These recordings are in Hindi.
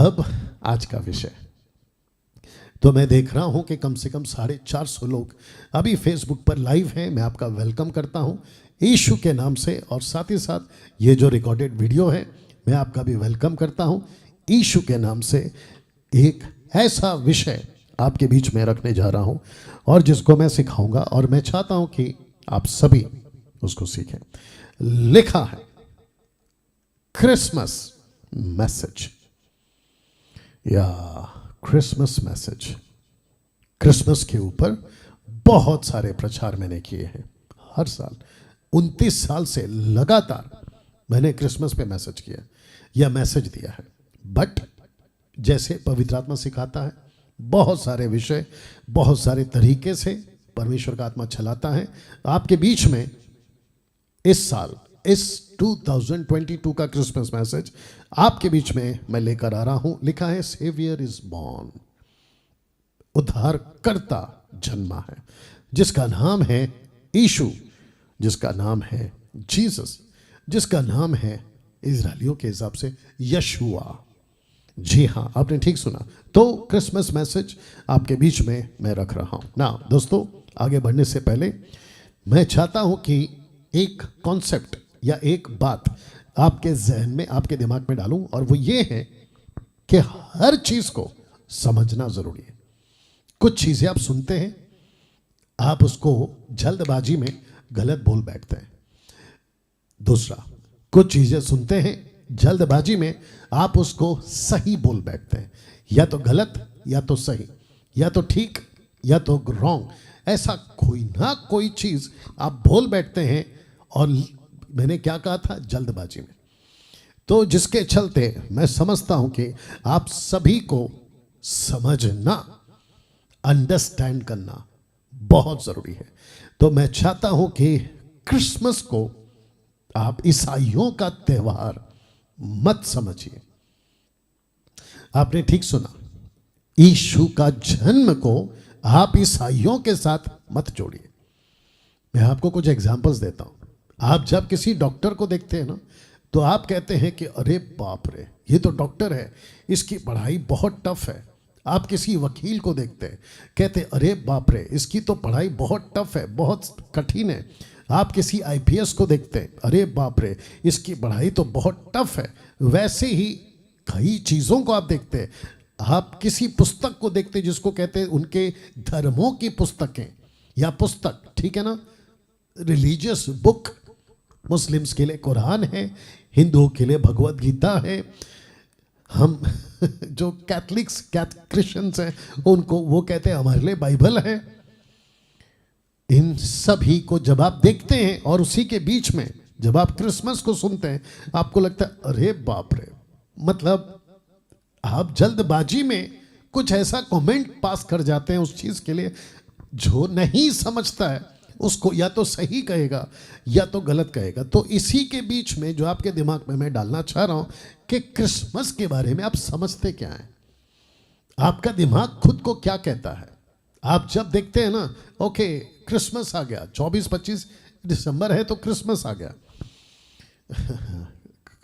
अब आज का विषय, तो मैं देख रहा हूं कि कम से कम 450 लोग अभी फेसबुक पर लाइव हैं। मैं आपका वेलकम करता हूं यीशु के नाम से, और साथ ही साथ ये जो रिकॉर्डेड वीडियो है मैं आपका भी वेलकम करता हूं यीशु के नाम से। एक ऐसा विषय आपके बीच में रखने जा रहा हूं और जिसको मैं सिखाऊंगा, और मैं चाहता हूं कि आप सभी उसको सीखें। लिखा है क्रिसमस मैसेज या क्रिसमस मैसेज। क्रिसमस के ऊपर बहुत सारे प्रचार मैंने किए हैं। हर साल 29 साल से लगातार मैंने क्रिसमस पे मैसेज किया या मैसेज दिया है। बट जैसे पवित्र आत्मा सिखाता है, बहुत सारे विषय, बहुत सारे तरीके से परमेश्वर का आत्मा चलाता है। आपके बीच में इस साल, इस 2022 का क्रिसमस मैसेज आपके बीच में मैं लेकर आ रहा हूं। लिखा है सेवियर इज बॉर्न, उद्धारकर्ता जन्मा है, जिसका नाम है यीशु, जिसका नाम है जीसस, जिसका नाम है इजरायलियों के हिसाब से यशुआ। जी हाँ, आपने ठीक सुना। तो क्रिसमस मैसेज आपके बीच में मैं रख रहा हूं ना। दोस्तों, आगे बढ़ने से पहले मैं चाहता हूं कि एक कॉन्सेप्ट या एक बात आपके जहन में, आपके दिमाग में डालूं, और वो ये है कि हर चीज को समझना जरूरी है। कुछ चीजें आप सुनते हैं, आप उसको जल्दबाजी में गलत बोल बैठते हैं। दूसरा, कुछ चीजें सुनते हैं, जल्दबाजी में आप उसको सही बोल बैठते हैं। या तो गलत या तो सही, या तो ठीक या तो रॉन्ग, ऐसा कोई ना कोई चीज आप बोल बैठते हैं। और मैंने क्या कहा था, जल्दबाजी में। तो जिसके चलते मैं समझता हूं कि आप सभी को समझना, अंडरस्टैंड करना बहुत जरूरी है। तो मैं चाहता हूं कि क्रिसमस को आप ईसाइयों का त्योहार मत समझिए। आपने ठीक सुना, यीशु का जन्म को आप ईसाइयों के साथ मत जोड़िए। मैं आपको कुछ एग्जांपल्स देता हूं। आप जब किसी डॉक्टर को देखते हैं ना, तो आप कहते हैं कि अरे बाप रे, ये तो डॉक्टर है, इसकी पढ़ाई बहुत टफ है। आप किसी वकील को देखते हैं, कहते हैं अरे बाप रे, इसकी तो पढ़ाई बहुत टफ है, बहुत कठिन है। आप किसी आईपीएस को देखते हैं, अरे बाप रे, इसकी पढ़ाई तो बहुत टफ है। वैसे ही कई चीज़ों को आप देखते हैं। आप किसी पुस्तक को देखते हैं जिसको कहते हैं उनके धर्मों की पुस्तकें या पुस्तक, ठीक है ना, रिलीजियस बुक। मुस्लिम्स के लिए कुरान है, हिंदुओं के लिए भगवत गीता है। हम जो क्रिश्चियंस हैं उनको वो कहते हैं हमारे लिए बाइबल है। इन सभी को जब आप देखते हैं और उसी के बीच में जब आप क्रिसमस को सुनते हैं, आपको लगता है अरे बाप रे, मतलब आप जल्दबाजी में कुछ ऐसा कमेंट पास कर जाते हैं उस चीज के लिए। जो नहीं समझता है उसको या तो सही कहेगा या तो गलत कहेगा। तो इसी के बीच में जो आपके दिमाग में मैं डालना चाह रहा हूं कि क्रिसमस के बारे में आप समझते क्या हैं, आपका दिमाग खुद को क्या कहता है। आप जब देखते हैं ना, ओके क्रिसमस आ गया, 24-25 दिसंबर है तो क्रिसमस आ गया।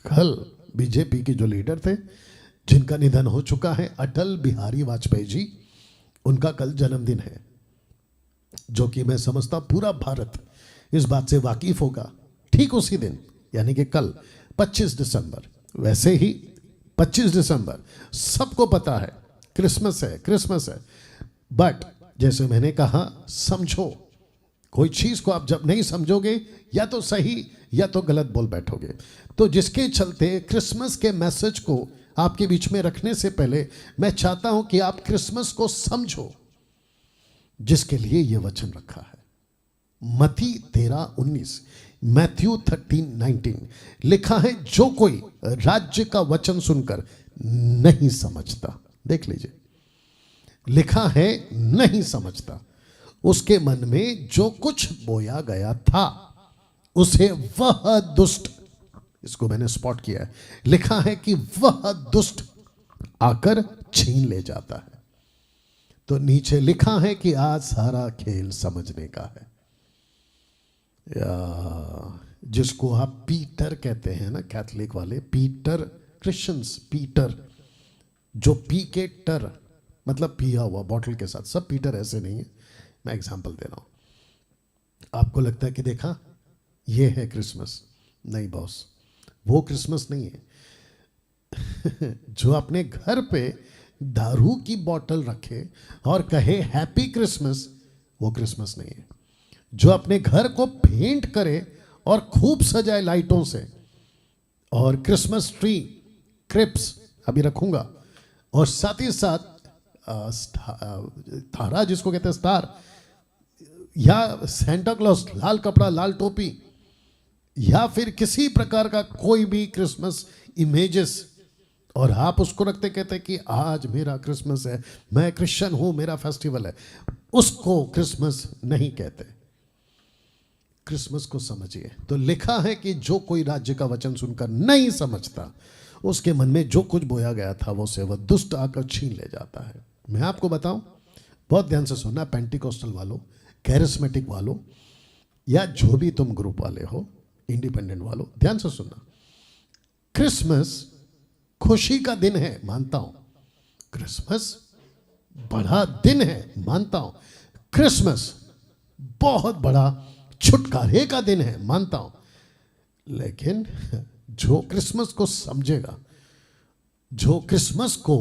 कल बीजेपी के जो लीडर थे, जिनका निधन हो चुका है, अटल बिहारी वाजपेयी जी, उनका कल जन्मदिन है, जो कि मैं समझता पूरा भारत इस बात से वाकिफ होगा। ठीक उसी दिन, यानी कि कल 25 दिसंबर, वैसे ही 25 दिसंबर सबको पता है क्रिसमस है, क्रिसमस है। बट जैसे मैंने कहा, समझो, कोई चीज को आप जब नहीं समझोगे या तो सही या तो गलत बोल बैठोगे। तो जिसके चलते क्रिसमस के मैसेज को आपके बीच में रखने से पहले मैं चाहता हूं कि आप क्रिसमस को समझो, जिसके लिए यह वचन रखा है। मत्ती 13:19, मैथ्यू 13:19 लिखा है, जो कोई राज्य का वचन सुनकर नहीं समझता, देख लीजिए, लिखा है नहीं समझता, उसके मन में जो कुछ बोया गया था उसे वह दुष्ट, इसको मैंने स्पॉट किया है, लिखा है कि वह दुष्ट आकर छीन ले जाता है। तो नीचे लिखा है कि आज सारा खेल समझने का है। जिसको आप पीटर कहते हैं ना, कैथलिक वाले पीटर, क्रिश्चियंस पीटर, जो पी के टर, मतलब पिया हुआ बॉटल के साथ, सब पीटर ऐसे नहीं है, मैं एग्जांपल दे रहा हूं। आपको लगता है कि देखा ये है क्रिसमस, नहीं बॉस, वो क्रिसमस नहीं है। जो अपने घर पे दारू की बोतल रखे और कहे हैप्पी क्रिसमस, वो क्रिसमस नहीं है। जो अपने घर को पेंट करे और खूब सजाए लाइटों से, और क्रिसमस ट्री क्रिप्स अभी रखूंगा, और साथ ही साथ तारा जिसको कहते हैं स्टार, या सेंटा क्लॉज लाल कपड़ा लाल टोपी, या फिर किसी प्रकार का कोई भी क्रिसमस इमेजेस, और आप उसको रखते कहते कि आज मेरा क्रिसमस है, मैं क्रिश्चियन हूं, मेरा फेस्टिवल है, उसको क्रिसमस नहीं कहते। क्रिसमस को समझिए। तो लिखा है कि जो कोई राज्य का वचन सुनकर नहीं समझता, उसके मन में जो कुछ बोया गया था वो से वह दुष्ट आकर छीन ले जाता है। मैं आपको बताऊं, बहुत ध्यान से सुनना, पेंटिकोस्टल वालों, कैरिस्मेटिक वालों, या जो भी तुम ग्रुप वाले हो, इंडिपेंडेंट वालों, ध्यान से सुनना। क्रिसमस खुशी का दिन है, मानता हूं। क्रिसमस बड़ा दिन है, मानता हूं। क्रिसमस बहुत बड़ा छुटकारे का दिन है, मानता हूं। लेकिन जो क्रिसमस को समझेगा, जो क्रिसमस को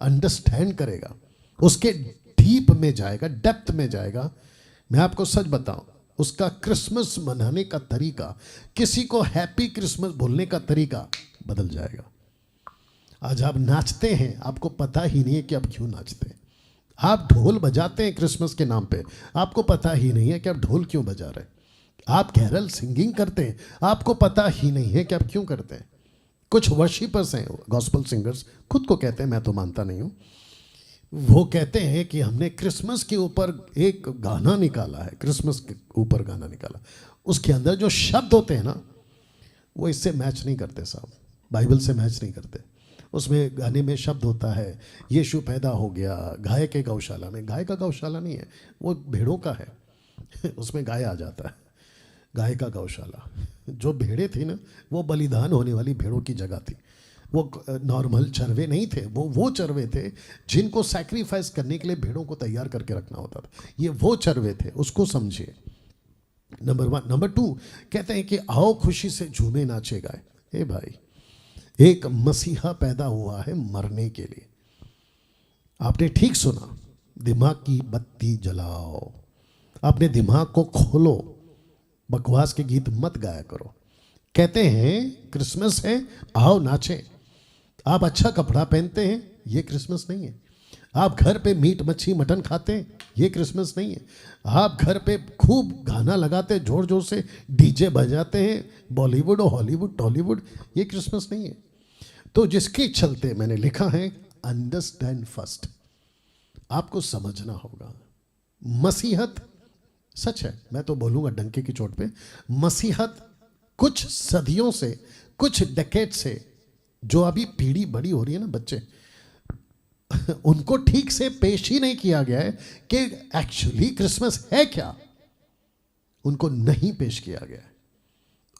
अंडरस्टैंड करेगा, उसके डीप में जाएगा, डेप्थ में जाएगा, मैं आपको सच बताऊं, उसका क्रिसमस मनाने का तरीका, किसी को हैप्पी क्रिसमस बोलने का तरीका बदल जाएगा। आज आप नाचते हैं, आपको पता ही नहीं है कि आप क्यों नाचते हैं। आप ढोल बजाते हैं क्रिसमस के नाम पे, आपको पता ही नहीं है कि आप ढोल क्यों बजा रहे हैं। आप कैरल सिंगिंग करते हैं, आपको पता ही नहीं है कि आप क्यों करते हैं। कुछ वर्शिपर्स हैं, गॉस्पल सिंगर्स खुद को कहते हैं, मैं तो मानता नहीं हूं, वो कहते हैं कि हमने क्रिसमस के ऊपर एक गाना निकाला है, क्रिसमस के ऊपर गाना निकाला, उसके अंदर जो शब्द होते हैं ना, वो इससे मैच नहीं करते साहब, बाइबल से मैच नहीं करते। उसमें गाने में शब्द होता है, यीशु पैदा हो गया गाय के गौशाला में। गाय का गौशाला नहीं है, वो भेड़ों का है। उसमें गाय आ जाता है, गाय का गौशाला। जो भेड़ें थी ना, वो बलिदान होने वाली भेड़ों की जगह थी। वो नॉर्मल चरवे नहीं थे, वो चरवे थे जिनको सैक्रिफाइस करने के लिए भेड़ों को तैयार करके रखना होता था। ये वो चरवे थे, उसको समझिए, नंबर 1। नंबर 2 कहते हैं कि आओ खुशी से झूमे नाचे गाए। हे भाई, एक मसीहा पैदा हुआ है मरने के लिए। आपने ठीक सुना, दिमाग की बत्ती जलाओ, अपने दिमाग को खोलो, बकवास के गीत मत गाया करो। कहते हैं क्रिसमस है, आओ नाचे। आप अच्छा कपड़ा पहनते हैं, ये क्रिसमस नहीं है। आप घर पे मीट मच्छी मटन खाते हैं, ये क्रिसमस नहीं है। आप घर पे खूब गाना लगाते हैं, जोर जोर से डीजे बजाते हैं, बॉलीवुड और हॉलीवुड टॉलीवुड, ये क्रिसमस नहीं है। तो जिसके चलते मैंने लिखा है, अंडरस्टैंड फर्स्ट, आपको समझना होगा। मसीहत सच है, मैं तो बोलूंगा डंके की चोट पे, मसीहत कुछ सदियों से, कुछ डेकेड से, जो अभी पीढ़ी बड़ी हो रही है ना, बच्चे, उनको ठीक से पेश ही नहीं किया गया है कि एक्चुअली क्रिसमस है क्या। उनको नहीं पेश किया गया है।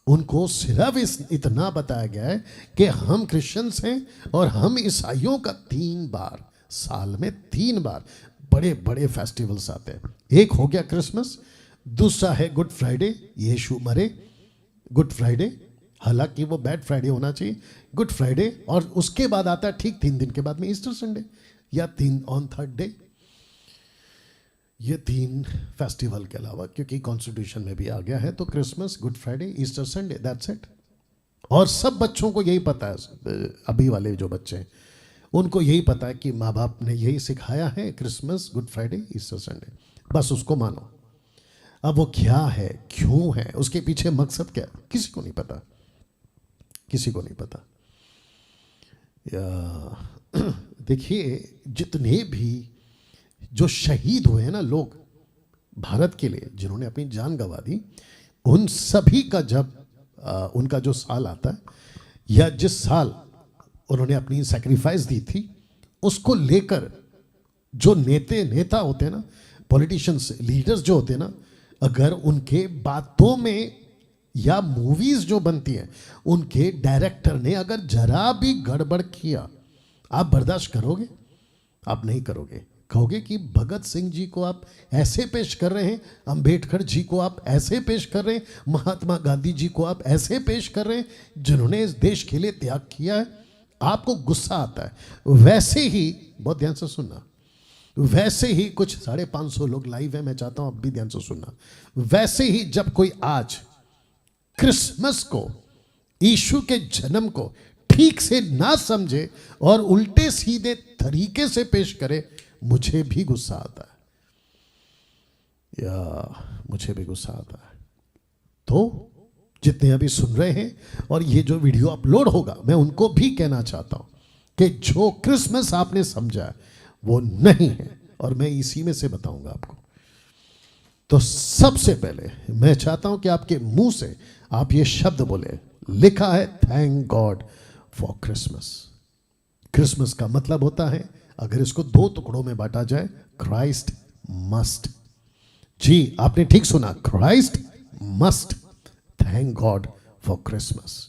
उनको सिर्फ इतना बताया गया है कि हम क्रिश्चियंस हैं और हम ईसाइयों का 3 बार साल में 3 बार बड़े बड़े फेस्टिवल्स आते हैं। एक हो गया क्रिसमस, दूसरा है गुड फ्राइडे, यीशु मरे, गुड फ्राइडे, हालांकि वो बैड फ्राइडे होना चाहिए, गुड फ्राइडे, और उसके बाद आता है ठीक 3 दिन के बाद में ईस्टर संडे, या 3 ऑन थर्ड डे। ये 3 फेस्टिवल के अलावा, क्योंकि कॉन्स्टिट्यूशन में भी आ गया है, तो Christmas, good Friday, Easter Sunday, that's it. और सब बच्चों को यही पता है, अभी वाले जो बच्चे हैं उनको यही पता है कि माँ बाप ने यही सिखाया है, Christmas, good Friday, Easter Sunday, बस उसको मानो। अब वो क्या है, क्यों है, उसके पीछे मकसद क्या है, किसी को नहीं पता, किसी को नहीं पता। देखिए, जितने भी जो शहीद हुए हैं ना लोग भारत के लिए, जिन्होंने अपनी जान गंवा दी, उन सभी का जब उनका जो साल आता है, या जिस साल उन्होंने अपनी सैक्रिफाइस दी थी, उसको लेकर जो नेता होते हैं ना, पॉलिटिशियंस, लीडर्स जो होते हैं ना, अगर उनके बातों में या मूवीज जो बनती हैं, उनके डायरेक्टर ने अगर जरा भी गड़बड़ किया, आप बर्दाश्त करोगे? आप नहीं करोगे। कहोगे कि भगत सिंह जी को आप ऐसे पेश कर रहे हैं, अंबेडकर जी को आप ऐसे पेश कर रहे हैं, महात्मा गांधी जी को आप ऐसे पेश कर रहे हैं जिन्होंने इस देश के लिए त्याग किया है। आपको गुस्सा आता है। वैसे ही, बहुत ध्यान से सुनना, वैसे ही कुछ 550 लोग लाइव है, मैं चाहता हूं आप भी ध्यान से सुनना। वैसे ही जब कोई आज क्रिसमस को, यीशु के जन्म को ठीक से ना समझे और उल्टे सीधे तरीके से पेश करे, मुझे भी गुस्सा आता है, या मुझे भी गुस्सा आता है। तो जितने अभी सुन रहे हैं और ये जो वीडियो अपलोड होगा, मैं उनको भी कहना चाहता हूं कि जो क्रिसमस आपने समझा है वो नहीं है, और मैं इसी में से बताऊंगा आपको। तो सबसे पहले मैं चाहता हूं कि आपके मुंह से आप ये शब्द बोले, लिखा है thank God for Christmas. Christmas का मतलब होता है, अगर इसको 2 टुकड़ों में बांटा जाए, क्राइस्ट मस्ट। जी आपने ठीक सुना, Christ must thank God for Christmas.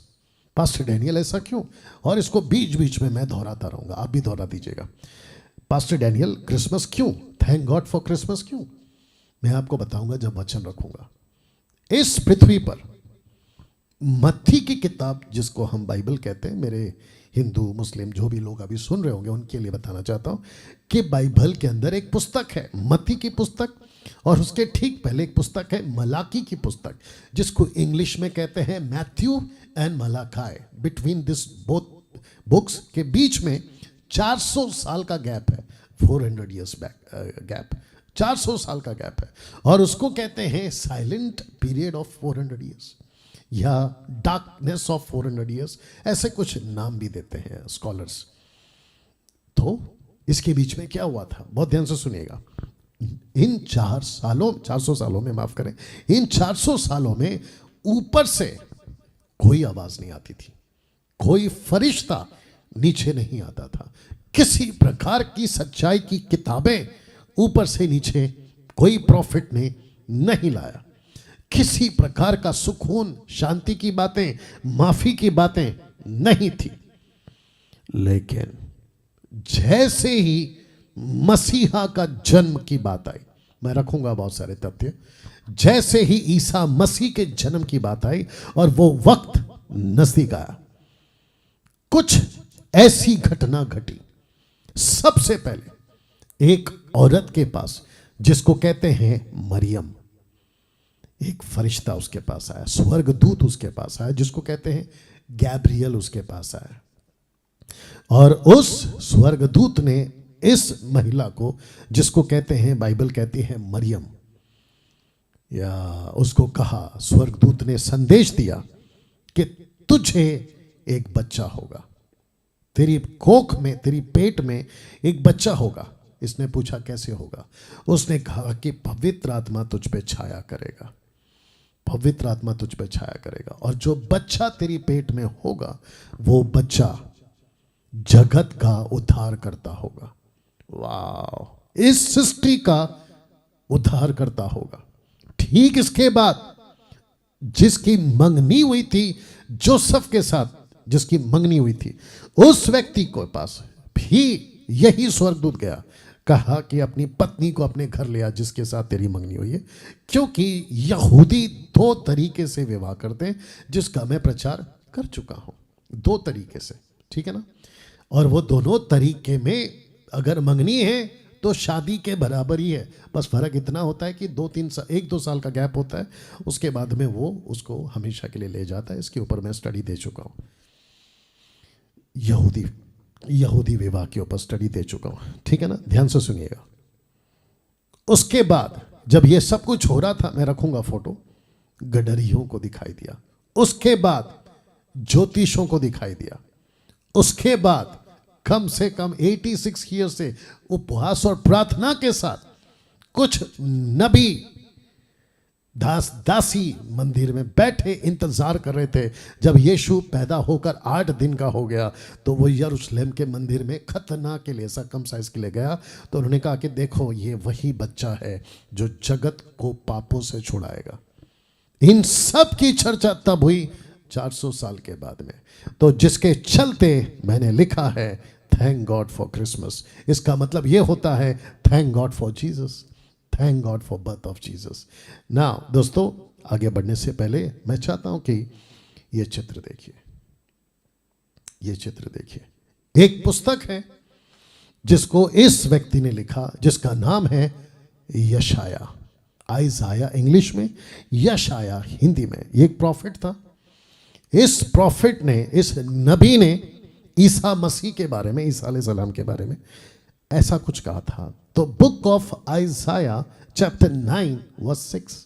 Pastor Daniel ऐसा क्यों? और इसको बीच बीच में मैं दोहराता रहूंगा, आप भी दोहरा दीजिएगा। पास्टर डैनियल क्रिसमस क्यों, थैंक गॉड फॉर क्रिसमस क्यों? मैं आपको बताऊंगा जब वचन रखूंगा। इस पृथ्वी पर मत्ती की किताब, जिसको हम बाइबल कहते हैं, मेरे हिंदू मुस्लिम जो भी लोग अभी सुन रहे होंगे उनके लिए बताना चाहता हूं कि बाइबल के अंदर एक पुस्तक है, मत्ती की पुस्तक, और उसके ठीक पहले एक पुस्तक है मलाकी की पुस्तक, जिसको इंग्लिश में कहते हैं Matthew and Malachi. Between this both books के बीच में 400 साल का गैप है, 400 ईयर्स बैक गैप, 400 साल का गैप है, और उसको कहते हैं साइलेंट पीरियड ऑफ 400 ईयर्स या डार्कनेस ऑफ 400 ईयर्स, ऐसे कुछ नाम भी देते हैं स्कॉलर्स। तो इसके बीच में क्या हुआ था, बहुत ध्यान से सुनिएगा। इन 400 सालों में, माफ करें, इन 400 सालों में ऊपर से कोई आवाज नहीं आती थी, कोई फरिश्ता नीचे नहीं आता था, किसी प्रकार की सच्चाई की किताबें ऊपर से नीचे कोई प्रॉफिट ने नहीं लाया, किसी प्रकार का सुकून, शांति की बातें, माफी की बातें नहीं थी। लेकिन जैसे ही मसीहा का जन्म की बात आई, मैं रखूंगा बहुत सारे तथ्य, जैसे ही ईसा मसीह के जन्म की बात आई और वो वक्त नजदीक आया, कुछ ऐसी घटना घटी। सबसे पहले एक औरत के पास, जिसको कहते हैं मरियम, एक फरिश्ता उसके पास आया, स्वर्गदूत उसके पास आया, जिसको कहते हैं गैब्रियल उसके पास आया, और उस स्वर्गदूत ने इस महिला को, जिसको कहते हैं, बाइबल कहती है मरियम, या उसको कहा, स्वर्गदूत ने संदेश दिया कि तुझे एक बच्चा होगा, तेरी कोख में, तेरी पेट में एक बच्चा होगा। इसने पूछा कैसे होगा? उसने कहा कि पवित्र आत्मा तुझ पे छाया करेगा, पवित्र आत्मा तुझ पे छाया करेगा, और जो बच्चा तेरी पेट में होगा वो बच्चा जगत का उद्धार करता होगा। वाह, इस सृष्टि का उद्धार करता होगा। ठीक इसके बाद जिसकी मंगनी हुई थी जोसेफ के साथ, जिसकी मंगनी हुई थी, उस व्यक्ति के पास भी यही स्वर्गदूत गया, कहा कि अपनी पत्नी को अपने घर ले आ जिसके साथ तेरी मंगनी हुई है, क्योंकि यहूदी 2 तरीके से विवाह करते हैं, जिसका मैं प्रचार कर चुका हूं, 2 तरीके से, ठीक है ना। और वो दोनों तरीके में अगर मंगनी है तो शादी के बराबर ही है, बस फर्क इतना होता है कि 1-2 साल का गैप होता है, उसके बाद में वो उसको हमेशा के लिए ले जाता है। इसके ऊपर मैं स्टडी दे चुका हूं, यहूदी विवाह के ऊपर स्टडी दे चुका हूं, ठीक है ना, ध्यान से सुनिएगा। उसके बाद जब ये सब कुछ हो रहा था, मैं रखूंगा फोटो, गडरियों को दिखाई दिया, उसके बाद ज्योतिषों को दिखाई दिया, उसके बाद कम से कम 86 ईयर से उपवास और प्रार्थना के साथ कुछ नबी दासी मंदिर में बैठे इंतजार कर रहे थे। जब यीशु पैदा होकर 8 दिन का हो गया तो वो यरूशलेम के मंदिर में खतना के लिए, सरकमसाइज के लिए गया, तो उन्होंने कहा कि देखो ये वही बच्चा है जो जगत को पापों से छुड़ाएगा। इन सब की चर्चा तब हुई 400 साल के बाद में। तो जिसके चलते मैंने लिखा है थैंक गॉड फॉर क्रिसमस। इसका मतलब ये होता है thank God for Jesus, thank God for birth of Jesus. Now दोस्तों, आगे बढ़ने से पहले मैं चाहता हूं कि ये चित्र देखिए, ये चित्र देखिए। एक पुस्तक है जिसको इस व्यक्ति ने लिखा, जिसका नाम है यशाया। आइजाया इंग्लिश में, यशाया हिंदी में। ये एक प्रॉफिट था। इस प्रॉफिट ने, इस नबी ने ईसा मसीह के बारे में, ईसा अलैहिस्सलाम के बारे में ऐसा कुछ कहा था। तो book of Isaiah chapter 9 verse 6,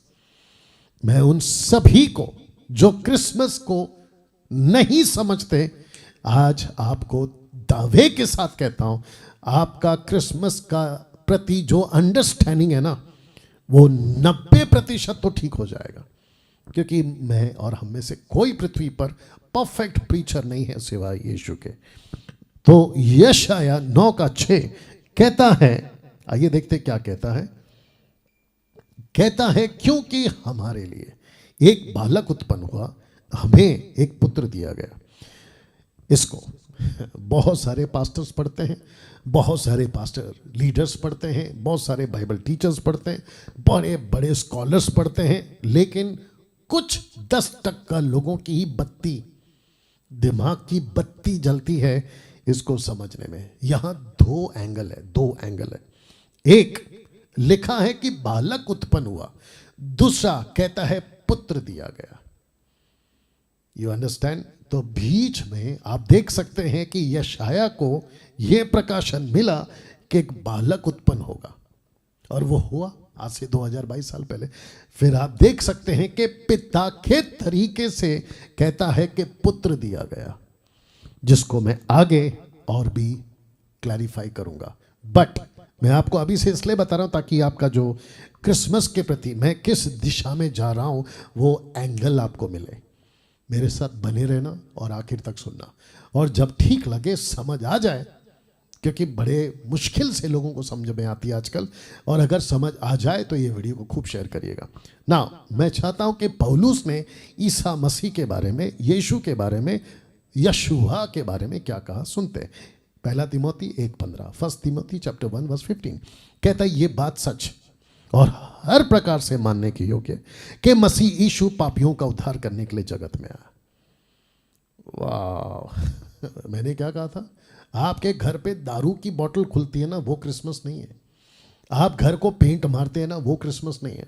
मैं उन सभी को जो क्रिसमस को नहीं समझते, आज आपको दावे के साथ कहता हूं, आपका क्रिसमस का प्रति जो अंडरस्टैंडिंग है ना, वो 90% तो ठीक हो जाएगा। क्योंकि मैं और हम में से कोई पृथ्वी पर परफेक्ट प्रीचर नहीं है सिवाय यीशु के। तो यशाया 9:6 कहता है, आइए देखते क्या कहता है। कहता है, क्योंकि हमारे लिए एक बालक उत्पन्न हुआ, हमें एक पुत्र दिया गया। इसको बहुत सारे पास्टर्स पढ़ते हैं, बहुत सारे पास्टर लीडर्स पढ़ते हैं, बहुत सारे बाइबल टीचर्स पढ़ते हैं, बड़े बड़े स्कॉलर्स पढ़ते हैं, लेकिन कुछ 10% लोगों की ही बत्ती, दिमाग की बत्ती जलती है इसको समझने में। यहां दो एंगल है। एक लिखा है कि बालक उत्पन्न हुआ, दूसरा कहता है पुत्र दिया गया। You understand? तो बीच में आप देख सकते हैं कि यशाया को यह प्रकाशन मिला कि एक बालक उत्पन्न होगा, और वो हुआ आज से 2022 साल पहले। फिर आप देख सकते हैं कि पिता के तरीके से कहता है कि पुत्र दिया गया, जिसको मैं आगे और भी क्लैरिफाई करूंगा। बट मैं आपको अभी से इसलिए बता रहा हूं ताकि आपका जो क्रिसमस के प्रति मैं किस दिशा में जा रहा हूं वो एंगल आपको मिले। मेरे साथ बने रहना और आखिर तक सुनना, और जब ठीक लगे समझ आ जाए, क्योंकि बड़े मुश्किल से लोगों को समझ में आती है आजकल, और अगर समझ आ जाए तो ये वीडियो को खूब शेयर करिएगा ना। मैं चाहता हूं कि पौलुस ने ईसा मसीह के बारे में, यीशु के बारे में, यशुआ के बारे में क्या कहा, सुनते हैं। 1 तिमोथी 1:15, 1 तिमोथी चैप्टर 1 वर्स 15 कहता है, ये बात सच और हर प्रकार से मानने के योग्य कि मसीह यीशु पापियों का उद्धार करने के लिए जगत में आया। वाह मैंने क्या कहा था? आपके घर पे दारू की बोतल खुलती है ना, वो क्रिसमस नहीं है। आप घर को पेंट मारते हैं ना, वो क्रिसमस नहीं है।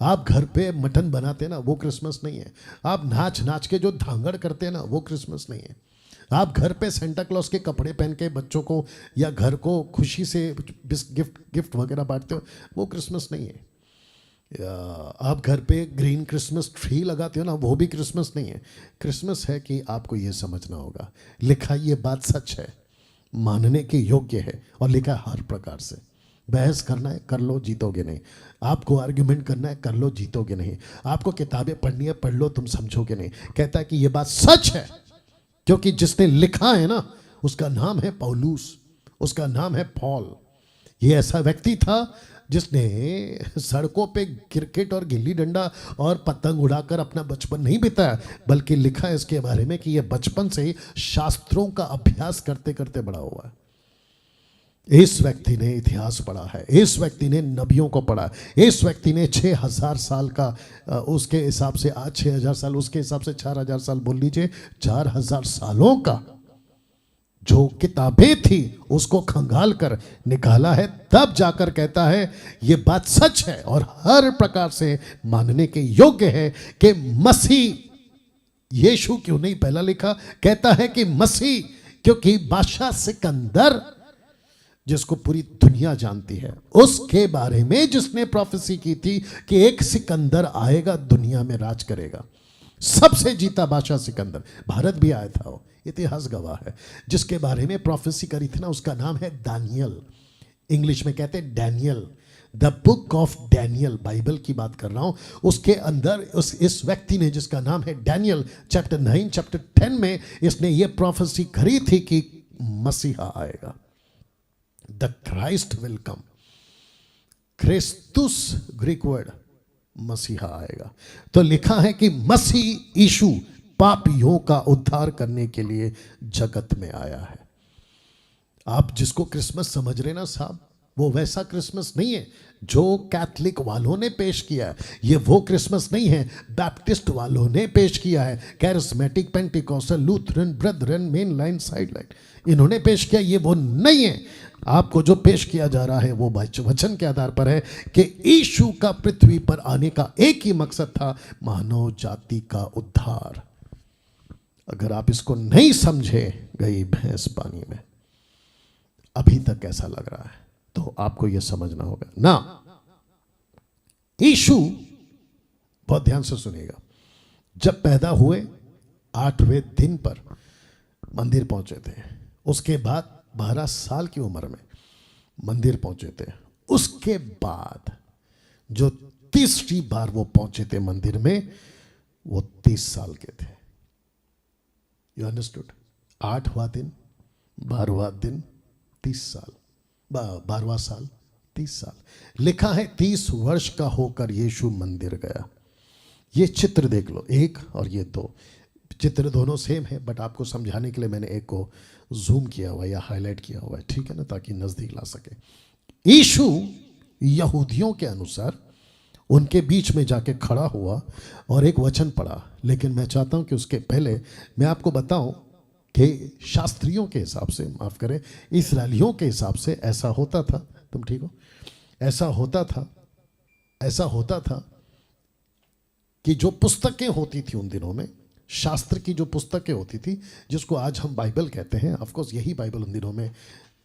आप घर पे मटन बनाते हैं ना, वो क्रिसमस नहीं है। आप नाच नाच के जो धांगड़ करते हैं ना, वो क्रिसमस नहीं है। आप घर पे सेंटा क्लॉज के कपड़े पहन के बच्चों को या घर को खुशी से गिफ्ट वगैरह बांटते हो, वो क्रिसमस नहीं है। आप घर पे ग्रीन क्रिसमस ट्री लगाते हो ना, वो भी क्रिसमस नहीं है। क्रिसमस है कि आपको ये समझना होगा, लिखा ये बात सच है, मानने के योग्य है, और लिखा है हर प्रकार से। बहस करना है कर लो, जीतोगे नहीं। आपको आर्ग्यूमेंट करना है कर लो, जीतोगे नहीं। आपको किताबें पढ़नी है पढ़ लो, तुम समझोगे नहीं। कहता है कि ये बात सच है, क्योंकि जिसने लिखा है ना, उसका नाम है पौलुस, उसका नाम है पॉल। ये ऐसा व्यक्ति था जिसने सड़कों पे क्रिकेट और गिल्ली डंडा और पतंग उड़ाकर अपना बचपन नहीं बिताया, बल्कि लिखा है इसके बारे में कि यह बचपन से ही शास्त्रों का अभ्यास करते करते बड़ा हुआ है। इस व्यक्ति ने इतिहास पढ़ा है, इस व्यक्ति ने नबियों को पढ़ा, इस व्यक्ति ने 6000 साल का, उसके हिसाब से आज 6000 साल, उसके हिसाब से 4000 साल, बोल लीजिए 4000 सालों का जो किताबें थी उसको खंगाल कर निकाला है। तब जाकर कहता है ये बात सच है और हर प्रकार से मानने के योग्य है कि मसीह, यीशु क्यों नहीं पहला लिखा, कहता है कि मसीह, क्योंकि बादशाह सिकंदर जिसको पूरी दुनिया जानती है, उसके बारे में जिसने प्रोफेसी की थी कि एक सिकंदर आएगा दुनिया में राज करेगा। सबसे जीता बादशाह सिकंदर, भारत भी आया था वो, इतिहास गवाह है। जिसके बारे में प्रोफेसी करी थी ना, उसका नाम है दानियल, इंग्लिश में कहते हैं Daniel, the book of Daniel, Bible की बात कर रहा हूं। उसके अंदर इस व्यक्ति ने जिसका नाम है डैनियल, चैप्टर 9 चैप्टर 10 में इसने ये प्रोफेसी करी थी कि मसीहा आएगा, the Christ will come. Christus Greek word, मसीहा आएगा। तो लिखा है कि मसीह यीशु पापियों का उद्धार करने के लिए जगत में आया है। आप जिसको क्रिसमस समझ रहे ना साहब, वो वैसा क्रिसमस नहीं है जो कैथलिक वालों ने पेश किया है। ये वो क्रिसमस नहीं है बैप्टिस्ट वालों ने पेश किया है, charismatic, Pentecostal, Lutheran, Brethren, main line, side line, इन्होंने पेश किया। ये वो नहीं है। आपको जो पेश किया जा रहा है वो वचन के आधार पर है कि यीशु का पृथ्वी पर आने का एक ही मकसद था, मानव जाति का उद्धार। अगर आप इसको नहीं समझे, गई भैंस पानी में। अभी तक ऐसा लग रहा है तो आपको यह समझना होगा ना। यीशु, बहुत ध्यान से सुनिएगा, जब पैदा हुए 8वें दिन पर मंदिर पहुंचे थे। उसके बाद 12 साल की उम्र में मंदिर पहुंचे थे। उसके बाद जो तीसरी बार वो पहुंचे थे मंदिर में, वो 30 साल के थे। You understood? 8वां दिन, 12वां दिन, 30 साल, 12वां साल, 30 साल। लिखा है 30 वर्ष का होकर यीशु मंदिर गया। ये चित्र देख लो, एक और ये दो चित्र, दोनों सेम है, बट आपको समझाने के लिए मैंने एक को जूम किया हुआ या हाईलाइट किया हुआ है, ठीक है ना, ताकि नजदीक ला सके। यीशु यहूदियों के अनुसार उनके बीच में जाके खड़ा हुआ और एक वचन पढ़ा। लेकिन मैं चाहता हूं कि उसके पहले मैं आपको बताऊं कि शास्त्रियों के हिसाब से, माफ करें, इस्राएलियों के हिसाब से ऐसा होता था। तुम ठीक हो? ऐसा होता था कि जो पुस्तकें होती थी उन दिनों में, शास्त्र की जो पुस्तकें होती थी, जिसको आज हम बाइबल कहते हैं, ऑफ कोर्स यही बाइबल उन दिनों में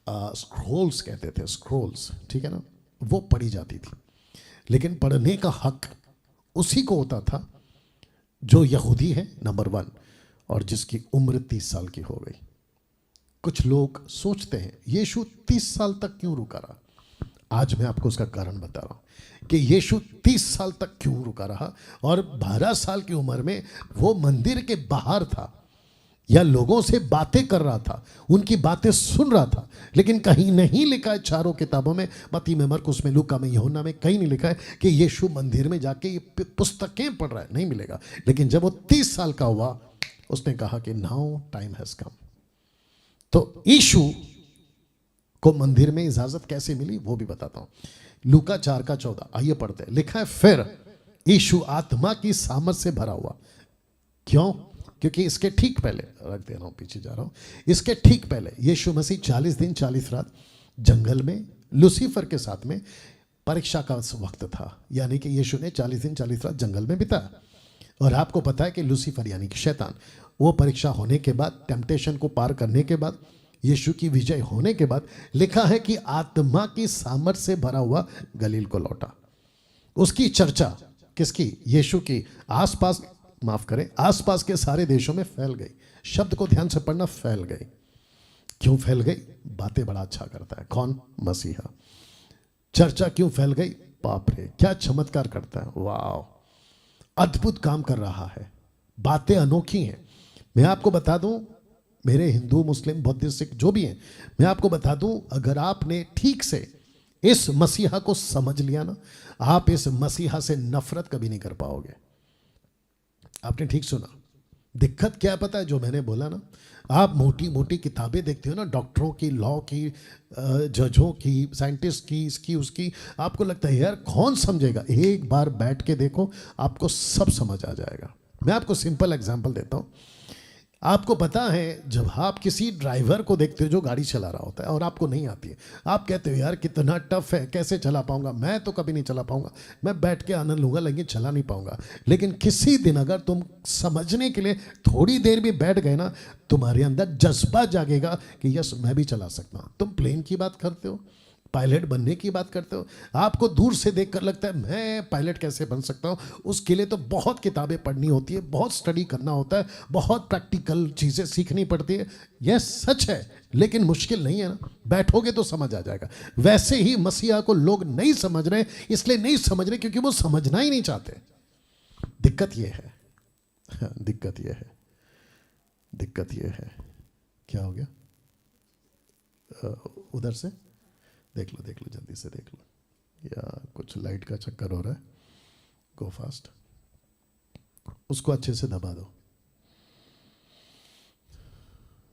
स्क्रोल्स कहते थे, स्क्रोल्स, ठीक है ना, वो पढ़ी जाती थी। लेकिन पढ़ने का हक उसी को होता था जो यहूदी है, नंबर 1, और जिसकी उम्र 30 साल की हो गई। कुछ लोग सोचते हैं यीशु 30 साल तक क्यों रुका रहा। आज मैं आपको उसका कारण बता रहा हूं कि यीशु 30 साल तक क्यों रुका रहा, और 12 साल की उम्र में वो मंदिर के बाहर था या लोगों से बातें कर रहा था, उनकी बातें सुन रहा था। लेकिन कहीं नहीं लिखा है चारों किताबों में, मत्ती में, मरकुस में, लूका में, यूहन्ना में, कहीं नहीं लिखा है कि यीशु मंदिर में जाके ये पुस्तकें पढ़ रहा है, नहीं मिलेगा। लेकिन जब वो 30 साल का हुआ, उसने कहा कि नाउ टाइम हैज कम। तो यीशु को मंदिर में इजाजत कैसे मिली वो भी बताता हूं। लूका 4:14, आइए पढ़ते हैं। लिखा है, फिर यीशु आत्मा की सामर्थ से भरा हुआ। क्यों? क्योंकि इसके ठीक पहले, रख दे रहा हूं, पीछे जा रहा हूं, इसके ठीक पहले यीशु मसीह 40 दिन 40 रात जंगल में लूसीफर के साथ में परीक्षा का वक्त था। यानी कि यीशु ने 40 दिन 40 रात जंगल में बिताया। और आपको पता है कि लूसीफर यानी कि शैतान, वो परीक्षा होने के बाद, टेम्पटेशन को पार करने के बाद, यीशु की विजय होने के बाद, लिखा है कि आत्मा की सामर्थ से भरा हुआ गलील को लौटा। उसकी चर्चा किसकी? यीशु की आसपास, माफ करें, आसपास के सारे देशों में फैल गई। शब्द को ध्यान से पढ़ना, फैल गई। क्यों फैल गई? बातें बड़ा अच्छा करता है। कौन? मसीहा। चर्चा क्यों फैल गई? बाप रे, क्या चमत्कार करता है, वाह, अद्भुत काम कर रहा है, बातें अनोखी हैं। मैं आपको बता दूं, मेरे हिंदू, मुस्लिम, बौद्धिस्ट, सिख जो भी हैं, मैं आपको बता दूं, अगर आपने ठीक से इस मसीहा को समझ लिया ना, आप इस मसीहा से नफरत कभी नहीं कर पाओगे। आपने ठीक सुना। दिक्कत क्या पता है? जो मैंने बोला ना, आप मोटी मोटी किताबें देखते हो ना, डॉक्टरों की, लॉ की, जजों की, साइंटिस्ट की, इसकी उसकी, आपको लगता है यार कौन समझेगा। एक बार बैठ के देखो, आपको सब समझ आ जाएगा। मैं आपको सिंपल एग्जांपल देता हूँ। आपको पता है, जब आप किसी ड्राइवर को देखते हो जो गाड़ी चला रहा होता है और आपको नहीं आती है, आप कहते हो यार कितना टफ है, कैसे चला पाऊंगा, मैं तो कभी नहीं चला पाऊंगा, मैं बैठ के आनंद लूंगा लेकिन चला नहीं पाऊंगा। लेकिन किसी दिन अगर तुम समझने के लिए थोड़ी देर भी बैठ गए ना, तुम्हारे अंदर जज्बा जागेगा कि यस मैं भी चला सकता हूं। तुम प्लेन की बात करते हो, पायलट बनने की बात करते हो, आपको दूर से देखकर लगता है मैं पायलट कैसे बन सकता हूं। उसके लिए तो बहुत किताबें पढ़नी होती है, बहुत स्टडी करना होता है, बहुत प्रैक्टिकल चीज़ें सीखनी पड़ती है। यह सच है, लेकिन मुश्किल नहीं है ना, बैठोगे तो समझ आ जाएगा। वैसे ही मसीहा को लोग नहीं समझ रहे, इसलिए नहीं समझ रहे क्योंकि वो समझना ही नहीं चाहते। दिक्कत यह है, दिक्कत यह है, दिक्कत यह है। क्या हो गया? उधर से देख लो, देख लो, जल्दी से देख लो, या कुछ लाइट का चक्कर हो रहा है। गो फास्ट, उसको अच्छे से दबा दो,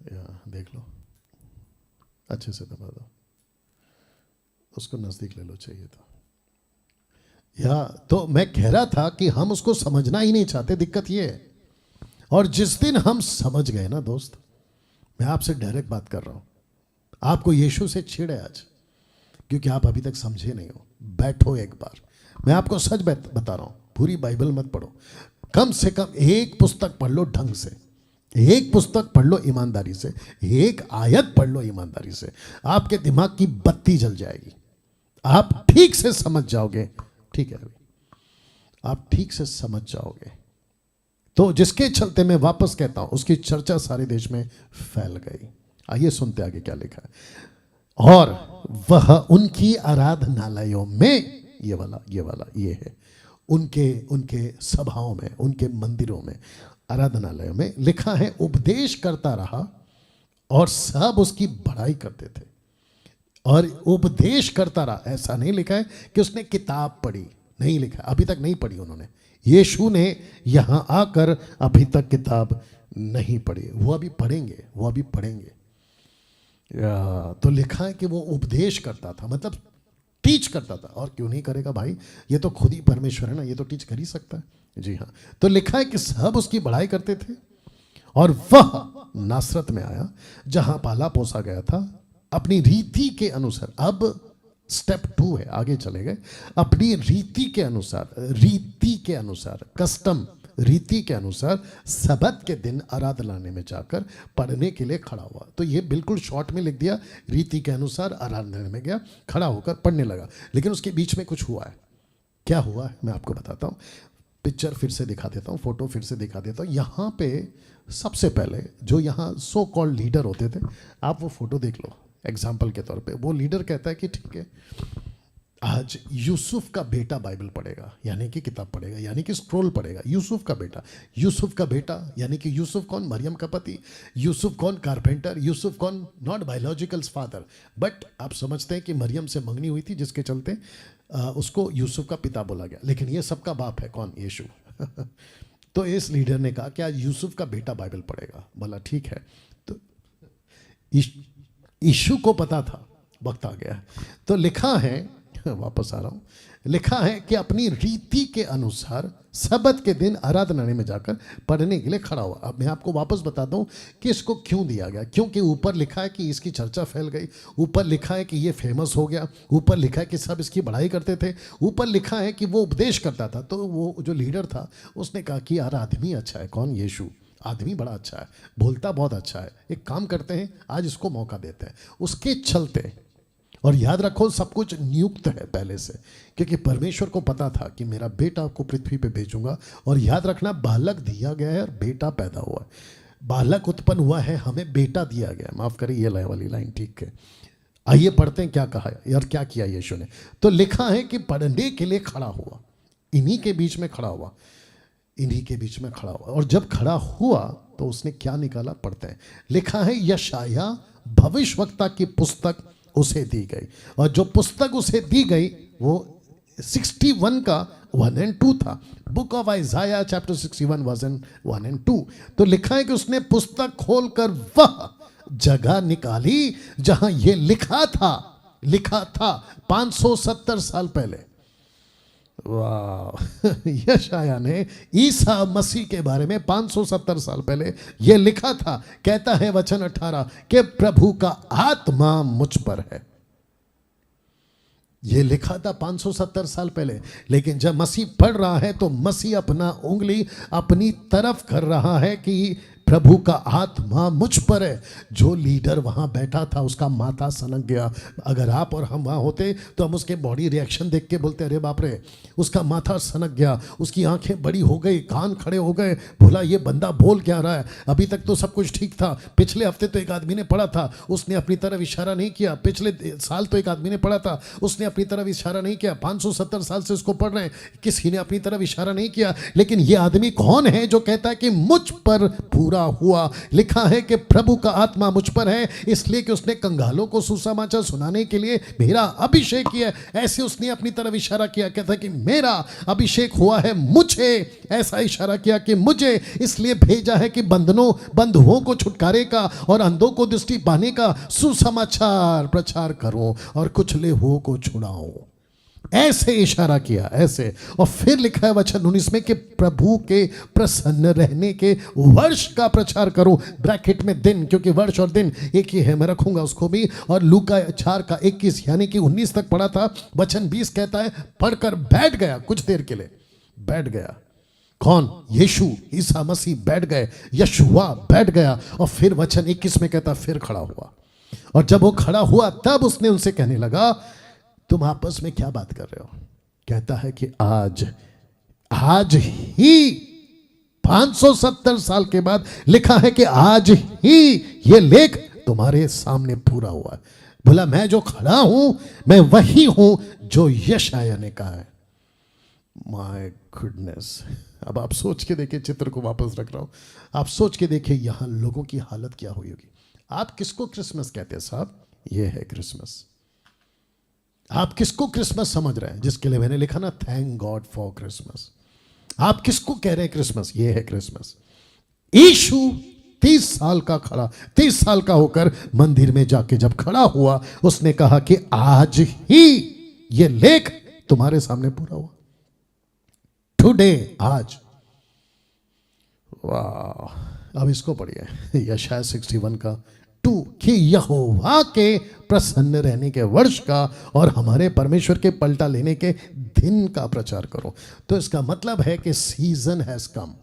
या देख लो, अच्छे से दबा दो, उसको नजदीक ले लो चाहिए तो। या तो मैं कह रहा था कि हम उसको समझना ही नहीं चाहते, दिक्कत ये है। और जिस दिन हम समझ गए ना दोस्त, मैं आपसे डायरेक्ट बात कर रहा हूं, आपको यीशु से छेड़ है आज, क्योंकि आप अभी तक समझे नहीं हो। बैठो एक बार, मैं आपको सच बता रहा हूं, पूरी बाइबल मत पढ़ो, कम से कम एक पुस्तक पढ़ लो ढंग से, एक पुस्तक पढ़ लो ईमानदारी से, एक आयत पढ़ लो ईमानदारी से, आपके दिमाग की बत्ती जल जाएगी, आप ठीक से समझ जाओगे। ठीक है, आप ठीक से समझ जाओगे। तो जिसके चलते मैं वापस कहता हूं, उसकी चर्चा सारे देश में फैल गई। आइए सुनते आगे क्या लिखा है। और वह उनकी आराधनालयों में, ये है, उनके सभाओं में, उनके मंदिरों में, आराधनालयों में लिखा है, उपदेश करता रहा और सब उसकी बड़ाई करते थे। और उपदेश करता रहा, ऐसा नहीं लिखा है कि उसने किताब पढ़ी, नहीं लिखा, अभी तक नहीं पढ़ी उन्होंने। यीशु ने यहां आकर अभी तक किताब नहीं पढ़ी, वो अभी पढ़ेंगे। तो लिखा है कि वो उपदेश करता था, मतलब टीच करता था। और क्यों नहीं करेगा भाई, ये तो खुद ही परमेश्वर है ना, ये तो टीच कर ही सकता है। जी हाँ, तो लिखा है कि सब उसकी बड़ाई करते थे। और वह नासरत में आया, जहां पाला पोसा गया था, अपनी रीति के अनुसार। अब स्टेप 2 है, आगे चले गए। अपनी रीति के अनुसार, कस्टम, रीति के अनुसार सबत के दिन आराधनालय में जाकर पढ़ने के लिए खड़ा हुआ। तो ये बिल्कुल शॉर्ट में लिख दिया, रीति के अनुसार आराधनालय में गया, खड़ा होकर पढ़ने लगा। लेकिन उसके बीच में कुछ हुआ है। क्या हुआ है मैं आपको बताता हूँ। पिक्चर फिर से दिखा देता हूँ, फोटो फिर से दिखा देता हूँ। यहाँ पे सबसे पहले जो यहाँ सो कॉल्ड लीडर होते थे, आप वो फोटो देख लो एग्जाम्पल के तौर पे। वो लीडर कहता है कि ठीक है, आज यूसुफ का बेटा बाइबल पढ़ेगा, यानी कि किताब पढ़ेगा, यानी कि स्क्रोल पढ़ेगा। यूसुफ का बेटा यानी कि यूसुफ कौन? मरियम का पति। यूसुफ कौन? कारपेंटर। यूसुफ कौन? नॉट बायोलॉजिकल फादर, बट आप समझते हैं कि मरियम से मंगनी हुई थी, जिसके चलते उसको यूसुफ का पिता बोला गया। लेकिन ये सबका बाप है कौन? यीशु। तो इस लीडर ने कहा कि आज यूसुफ का बेटा बाइबल पढ़ेगा। बोला ठीक है। तो यीशु को पता था वक्त आ गया। तो लिखा है, वापस आ रहा हूं, लिखा है कि अपनी रीति के अनुसार सबत के दिन आराधनालय में जाकर पढ़ने के लिए खड़ा हुआ। अब मैं आपको वापस बताता हूं कि इसको क्यों दिया गया। क्योंकि ऊपर लिखा है कि इसकी चर्चा फैल गई, ऊपर लिखा है कि ये फेमस हो गया, ऊपर लिखा है कि सब इसकी बड़ाई करते थे, ऊपर लिखा है कि वो उपदेश करता था। तो वो जो लीडर था उसने कहा कि यार आदमी अच्छा है। कौन? यीशु। आदमी बड़ा अच्छा है, बोलता बहुत अच्छा है। एक काम करते हैं, आज इसको मौका देते हैं। उसके चलते, और याद रखो सब कुछ नियुक्त है पहले से, क्योंकि परमेश्वर को पता था कि मेरा बेटा को पृथ्वी पे भेजूंगा। और याद रखना, बालक दिया गया है और बेटा पैदा हुआ है। बालक उत्पन्न हुआ है, हमें बेटा दिया गया। माफ करें ये वाली लाइन, ठीक है। आइए पढ़ते हैं क्या कहा यार, क्या किया यीशु ने। तो लिखा है कि पढ़ने के लिए खड़ा हुआ, इन्हीं के बीच में खड़ा हुआ, इन्हीं के बीच में खड़ा हुआ। और जब खड़ा हुआ तो उसने क्या निकाला, पढ़ते हैं। लिखा है यशाया भविष्यवक्ता की पुस्तक उसे दी गई। और जो पुस्तक उसे दी गई वो 61 का 1 और 2 था। Book of Isaiah chapter 61 version 1 और 2। तो लिखा है कि उसने पुस्तक खोलकर वह जगह निकाली जहां ये लिखा था 570 साल पहले। वाह, यशाया ने ईसा मसीह के बारे में 570 साल पहले यह लिखा था। कहता है वचन 18 कि प्रभु का आत्मा मुझ पर है। यह लिखा था 570 साल पहले, लेकिन जब मसीह पढ़ रहा है तो मसीह अपना उंगली अपनी तरफ कर रहा है कि प्रभु का आत्मा मुझ पर है। जो लीडर वहां बैठा था उसका माथा सनक गया। अगर आप और हम वहां होते तो हम उसके बॉडी रिएक्शन देख के बोलते अरे बाप रे, उसका माथा सनक गया, उसकी आंखें बड़ी हो गई, कान खड़े हो गए, बोला ये बंदा बोल क्या रहा है। अभी तक तो सब कुछ ठीक था। पिछले हफ्ते तो एक आदमी ने पढ़ा था, उसने अपनी तरफ इशारा नहीं किया। पिछले साल तो एक आदमी ने पढ़ा था, उसने अपनी तरफ इशारा नहीं किया। 570 साल से उसको पढ़ रहे हैं, किसी ने अपनी तरफ इशारा नहीं किया। लेकिन ये आदमी कौन है जो कहता है कि मुझ पर पूरा पूरा हुआ। लिखा है कि प्रभु का आत्मा मुझ पर है, इसलिए कि उसने कंगालों को सुसमाचार सुनाने के लिए मेरा अभिषेक किया। ऐसे उसने अपनी तरफ इशारा किया, कहता कि मेरा अभिषेक हुआ है मुझे, ऐसा इशारा किया कि मुझे इसलिए भेजा है कि बंधुओं को छुटकारे का और अंधों को दृष्टि पाने का सुसमाचार प्रचार करो और कुचले हुओं को छुड़ाओ। ऐसे इशारा किया, ऐसे। और फिर लिखा है वचन 19 में कि प्रभु के प्रसन्न रहने के वर्ष का प्रचार करो, ब्रैकेट में दिन, क्योंकि वर्ष और दिन एक ही है, मैं रखूंगा उसको भी। और लूका 4:21 यानी कि 19 तक पढ़ा था, वचन 20 कहता है पढ़कर बैठ गया, कुछ देर के लिए बैठ गया। कौन? यीशु, ईसा मसीह बैठ गए, यशुआ बैठ गया। और फिर वचन 21 में कहता फिर खड़ा हुआ, और जब वो खड़ा हुआ तब उसने उनसे कहने लगा तुम आपस में क्या बात कर रहे हो? कहता है कि आज ही 570 साल के बाद लिखा है कि आज ही ये लेख तुम्हारे सामने पूरा हुआ है। बोला मैं जो खड़ा हूं मैं वही हूं जो यशायाह ने कहा है। My goodness. अब आप सोच के देखिए, चित्र को वापस रख रहा हूं, आप सोच के देखिए यहां लोगों की हालत क्या हुई होगी। आप किसको क्रिसमस कहते हैं साहब? ये है क्रिसमस। आप किसको क्रिसमस समझ रहे हैं? जिसके लिए मैंने लिखा ना थैंक गॉड फॉर क्रिसमस। आप किसको कह रहे हैं क्रिसमस? ये है क्रिसमस। यीशु 30 साल का होकर मंदिर में जाके जब खड़ा हुआ, उसने कहा कि आज ही ये लेख तुम्हारे सामने पूरा हुआ। टुडे, आज। वाह। अब इसको पढ़िए, यशायाह 61 का 2 कि यहोवा के प्रसन्न रहने के वर्ष का और हमारे परमेश्वर के पलटा लेने के दिन का प्रचार करो। तो इसका मतलब है कि सीजन हैज कम,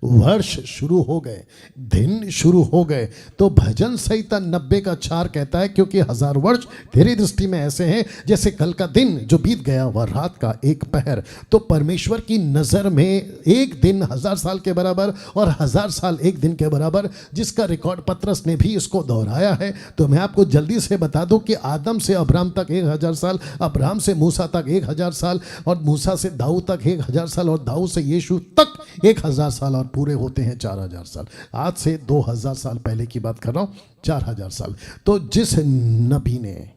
वर्ष शुरू हो गए, दिन शुरू हो गए। तो भजन संहिता 90:4 कहता है क्योंकि 1000 वर्ष तेरी दृष्टि में ऐसे हैं जैसे कल का दिन जो बीत गया वह रात का एक पहर। तो परमेश्वर की नज़र में एक दिन 1000 साल के बराबर और 1000 साल एक दिन के बराबर, जिसका रिकॉर्ड पत्रस ने भी इसको दोहराया है। तो मैं आपको जल्दी से बता दूं कि आदम से अब्राहम तक 1000 साल, अब्राहम से मूसा तक 1000 साल, और मूसा से दाऊद तक 1000 साल, और दाऊद से यीशु तक 1000 साल, और पूरे होते हैं 4000 साल। आज से 2000 साल पहले की बात कर रहा हूं, 4000 साल। तो जिस नबी ने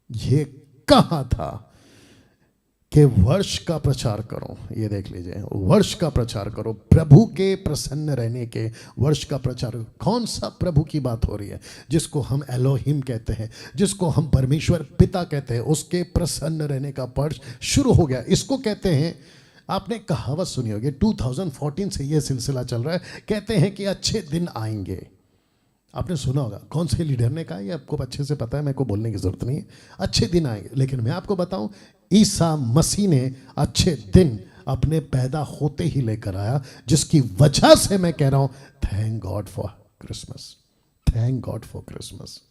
ये कहा था कि वर्ष का प्रचार करो, ये देख लीजिए, वर्ष का प्रचार करो, प्रभु के प्रसन्न रहने के वर्ष का प्रचार। कौन सा प्रभु की बात हो रही है? जिसको हम एलोहिम कहते हैं, जिसको हम परमेश्वर पिता कहते हैं, उसके प्रसन्न रहने का वर्ष शुरू हो गया। इसको कहते हैं, आपने कहावत सुनी होगी, 2014 से ये सिलसिला चल रहा है, कहते हैं कि अच्छे दिन आएंगे। आपने सुना होगा, कौन से लीडर ने कहा, ये आपको अच्छे से पता है, मेरे को बोलने की जरूरत नहीं है। अच्छे दिन आएंगे, लेकिन मैं आपको बताऊं, ईसा मसीह ने अच्छे दिन अपने पैदा होते ही लेकर आया, जिसकी वजह से मैं कह रहा हूं thank God for Christmas, thank God for Christmas.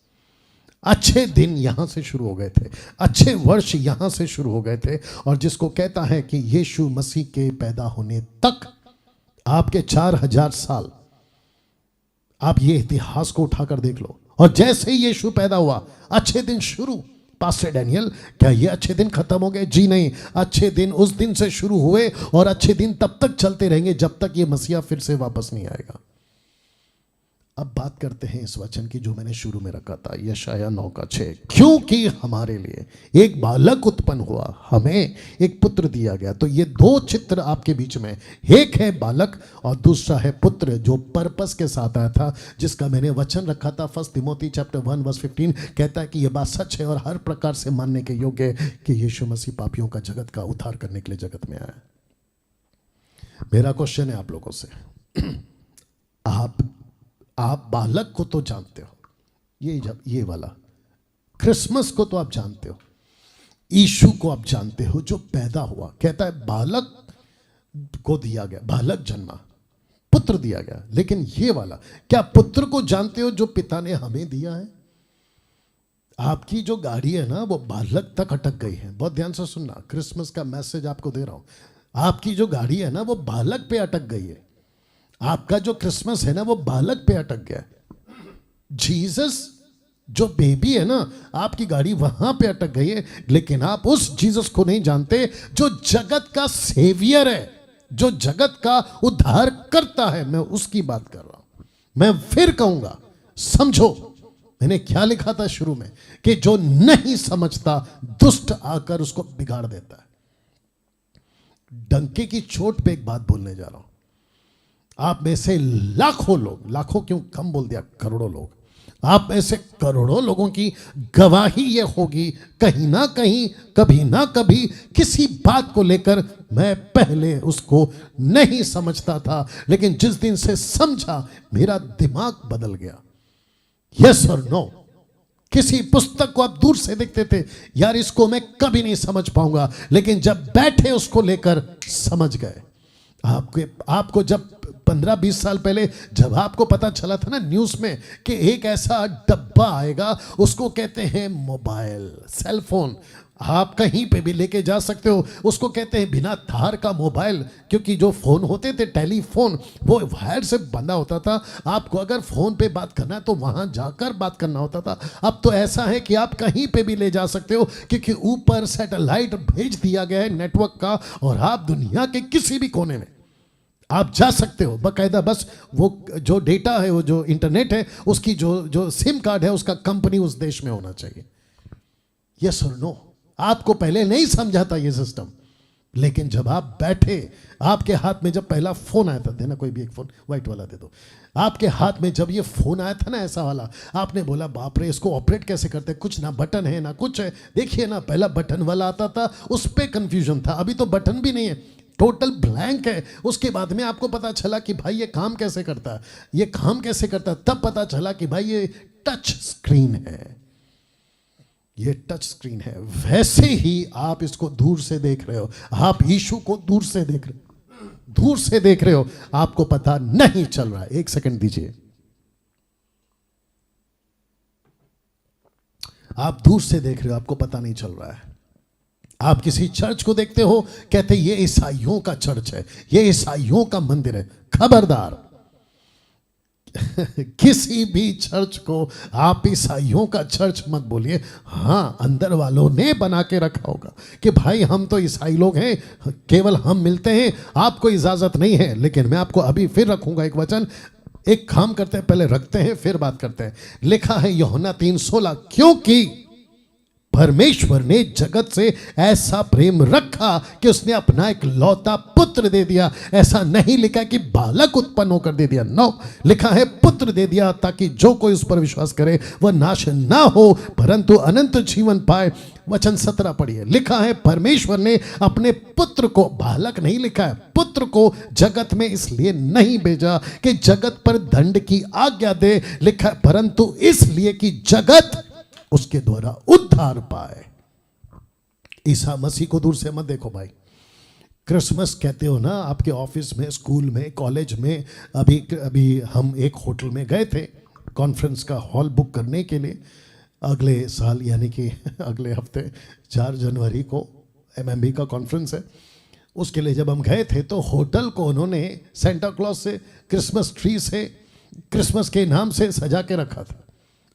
अच्छे दिन यहां से शुरू हो गए थे, अच्छे वर्ष यहां से शुरू हो गए थे। और जिसको कहता है कि यीशु मसीह के पैदा होने तक आपके 4000 साल, आप ये इतिहास को उठाकर देख लो। और जैसे ही यीशु पैदा हुआ, अच्छे दिन शुरू। पास्टर डैनियल, क्या ये अच्छे दिन खत्म हो गए? जी नहीं, अच्छे दिन उस दिन से शुरू हुए और अच्छे दिन तब तक चलते रहेंगे जब तक ये मसीहा फिर से वापस नहीं आएगा। अब बात करते हैं इस वचन की जो मैंने शुरू में रखा था, यशायाह 9:6। क्योंकि हमारे लिए एक बालक उत्पन्न हुआ, हमें एक पुत्र दिया गया। तो ये दो चित्र आपके बीच में, एक है बालक और दूसरा है पुत्र, जो पर्पस के साथ आया था, जिसका मैंने वचन रखा था 1 तिमोथी चैप्टर 1:15 कहता है कि यह बात सच है और हर प्रकार से मानने के योग्य है कि यीशु मसीह पापियों का जगत का उद्धार करने के लिए जगत में आया। मेरा क्वेश्चन है आप लोगों से, आप बालक को तो जानते हो, ये वाला क्रिसमस को तो आप जानते हो, यीशु को आप जानते हो जो पैदा हुआ। कहता है बालक को दिया गया, बालक जन्मा, पुत्र दिया गया। लेकिन ये वाला, क्या पुत्र को जानते हो जो पिता ने हमें दिया है? आपकी जो गाड़ी है ना, वो बालक तक अटक गई है। बहुत ध्यान से सुनना, क्रिसमस का मैसेज आपको दे रहा हूं। आपकी जो गाड़ी है ना, वो बालक पे अटक गई है। आपका जो क्रिसमस है ना, वो बालक पे अटक गया। जीसस जो बेबी है ना, आपकी गाड़ी वहां पे अटक गई है। लेकिन आप उस जीसस को नहीं जानते जो जगत का सेवियर है, जो जगत का उद्धार करता है। मैं उसकी बात कर रहा हूं, मैं फिर कहूंगा, समझो मैंने क्या लिखा था शुरू में कि जो नहीं समझता दुष्ट आकर उसको बिगाड़ देता है। डंके की चोट पे एक बात बोलने जा रहा हूं। आप में से लाखों लोग, लाखों क्यों कम बोल दिया, करोड़ों लोग, आप में से करोड़ों लोगों की गवाही ये होगी कहीं ना कहीं, कभी ना कभी किसी बात को लेकर मैं पहले उसको नहीं समझता था, लेकिन जिस दिन से समझा मेरा दिमाग बदल गया। यस और नो। किसी पुस्तक को आप दूर से देखते थे, यार इसको मैं कभी नहीं समझ पाऊंगा, लेकिन जब बैठे उसको लेकर समझ गए। आपको जब 15-20 साल पहले जब आपको पता चला था ना न्यूज़ में कि एक ऐसा डब्बा आएगा, उसको कहते हैं मोबाइल, सेल फोन, आप कहीं पे भी लेके जा सकते हो, उसको कहते हैं बिना तार का मोबाइल, क्योंकि जो फ़ोन होते थे टेलीफोन वो वायर से बंधा होता था। आपको अगर फ़ोन पे बात करना है तो वहाँ जाकर बात करना होता था। अब तो ऐसा है कि आप कहीं पे भी ले जा सकते हो, क्योंकि ऊपर सैटेलाइट भेज दिया गया है नेटवर्क का, और आप दुनिया के किसी भी कोने में आप जा सकते हो। बाकायदा बस वो जो डेटा है, वो जो इंटरनेट है, उसकी जो सिम कार्ड है उसका कंपनी उस देश में होना चाहिए। यस और नो। आपको पहले नहीं समझा था ये सिस्टम, लेकिन जब आप बैठे, आपके हाथ में जब पहला फोन आया था, देना कोई भी एक फोन व्हाइट वाला दे दो, आपके हाथ में जब ये फोन आया था ना ऐसा वाला, आपने बोला बाप रे इसको ऑपरेट कैसे करते हैं, कुछ ना बटन है ना कुछ है। देखिए ना, पहला बटन वाला आता था, उस पर कंफ्यूजन था, अभी तो बटन भी नहीं है, टोटल ब्लैंक है। उसके बाद में आपको पता चला कि भाई ये काम कैसे करता है, ये काम कैसे करता है, तब पता चला कि भाई ये टच स्क्रीन है, ये टच स्क्रीन है। वैसे ही आप इसको दूर से देख रहे हो, आप यीशु को दूर से देख रहे हो, दूर से देख रहे हो, आपको पता नहीं चल रहा है। एक सेकंड दीजिए। आप दूर से देख रहे हो, आपको पता नहीं चल रहा है। आप किसी चर्च को देखते हो, कहते ये ईसाइयों का चर्च है, ये ईसाइयों का मंदिर है। खबरदार, किसी भी चर्च को आप ईसाइयों का चर्च मत बोलिए। हाँ, अंदर वालों ने बना के रखा होगा कि भाई हम तो ईसाई लोग हैं, केवल हम मिलते हैं, आपको इजाजत नहीं है। लेकिन मैं आपको अभी फिर रखूंगा एक वचन। एक काम करते हैं, पहले रखते हैं फिर बात करते हैं। लिखा है यूहन्ना 3:16, क्योंकि परमेश्वर ने जगत से ऐसा प्रेम रखा कि उसने अपना एक लौता पुत्र दे दिया। ऐसा नहीं लिखा कि बालक उत्पन्न होकर दे दिया, नो, लिखा है पुत्र दे दिया, ताकि जो कोई उस पर विश्वास करे वह नाश ना हो परंतु अनंत जीवन पाए। वचन 17 पढ़िए। लिखा है परमेश्वर ने अपने पुत्र को, बालक नहीं लिखा है, पुत्र को जगत में इसलिए नहीं भेजा कि जगत पर दंड की आज्ञा दे, लिखा है परंतु इसलिए कि जगत उसके द्वारा उद्धार पाए। ईसा मसीह को दूर से मत देखो भाई। क्रिसमस कहते हो ना, आपके ऑफिस में, स्कूल में, कॉलेज में। अभी हम एक होटल में गए थे कॉन्फ्रेंस का हॉल बुक करने के लिए। अगले साल यानी कि अगले हफ्ते 4 जनवरी को MMB का कॉन्फ्रेंस है। उसके लिए जब हम गए थे तो होटल को उन्होंने सेंटा क्लॉज से, क्रिसमस ट्री से, क्रिसमस के नाम से सजा के रखा था।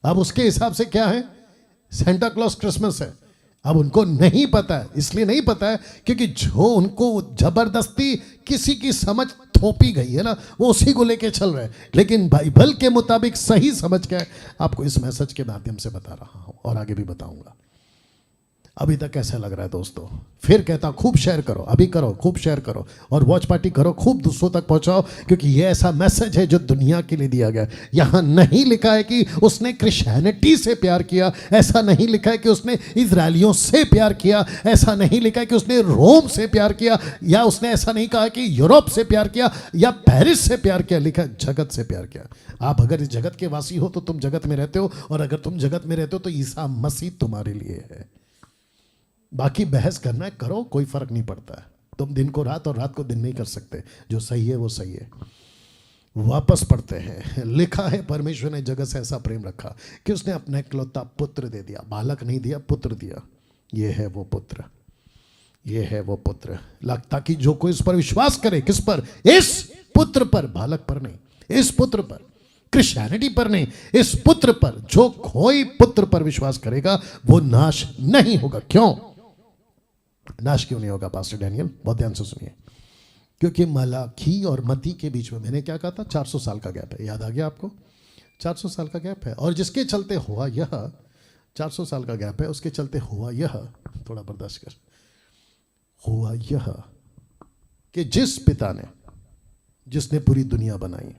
अब उसके हिसाब से क्या है, सेंटा क्लॉज क्रिसमस है। अब उनको नहीं पता है, इसलिए नहीं पता है क्योंकि जो उनको जबरदस्ती किसी की समझ थोपी गई है ना, वो उसी को लेके चल रहे हैं। लेकिन बाइबल के मुताबिक सही समझ के आपको इस मैसेज के माध्यम से बता रहा हूं और आगे भी बताऊंगा। अभी तक कैसा लग रहा है दोस्तों? फिर कहता खूब शेयर करो, अभी करो, खूब शेयर करो और वॉच पार्टी करो, खूब दूसरों तक पहुंचाओ, क्योंकि ये ऐसा मैसेज है जो दुनिया के लिए दिया गया। यहाँ नहीं लिखा है कि उसने क्रिश्चियनिटी से प्यार किया, ऐसा नहीं लिखा है कि उसने इजरायलियों से प्यार किया, ऐसा नहीं लिखा है कि उसने रोम से प्यार किया, या उसने ऐसा नहीं कहा कि यूरोप से प्यार किया या पेरिस से प्यार किया। लिखा है जगत से प्यार किया। आप अगर इस जगत के वासी हो तो तुम जगत में रहते हो, और अगर तुम जगत में रहते हो तो ईसा मसीह तुम्हारे लिए है। बाकी बहस करना है करो, कोई फर्क नहीं पड़ता है। तुम दिन को रात और रात को दिन नहीं कर सकते। जो सही है वो सही है। वापस पढ़ते हैं। लिखा है परमेश्वर ने जगत से ऐसा प्रेम रखा कि उसने अपना इकलौता पुत्र दे दिया। बालक नहीं दिया, पुत्र दिया। ये है वो पुत्र, ये है वो पुत्र, ताकि जो कोई इस पर विश्वास करे। किस पर? इस पुत्र पर, बालक पर नहीं, इस पुत्र पर, क्रिश्चियनिटी पर नहीं, इस पुत्र पर। जो कोई पुत्र पर विश्वास करेगा वो नाश नहीं होगा। क्यों नाश क्यों नहीं होगा पास्टर डैनियल? बहुत ध्यान से सुनिए। क्योंकि मलाकी और मती के बीच में मैंने क्या कहा था, 400 साल का गैप है। याद आ गया आपको? 400 साल का गैप है। और जिसके चलते हुआ यह, 400 साल का गैप है, उसके चलते हुआ यह, थोड़ा बर्दाश्त कर, हुआ यह कि जिस पिता ने, जिसने पूरी दुनिया बनाई,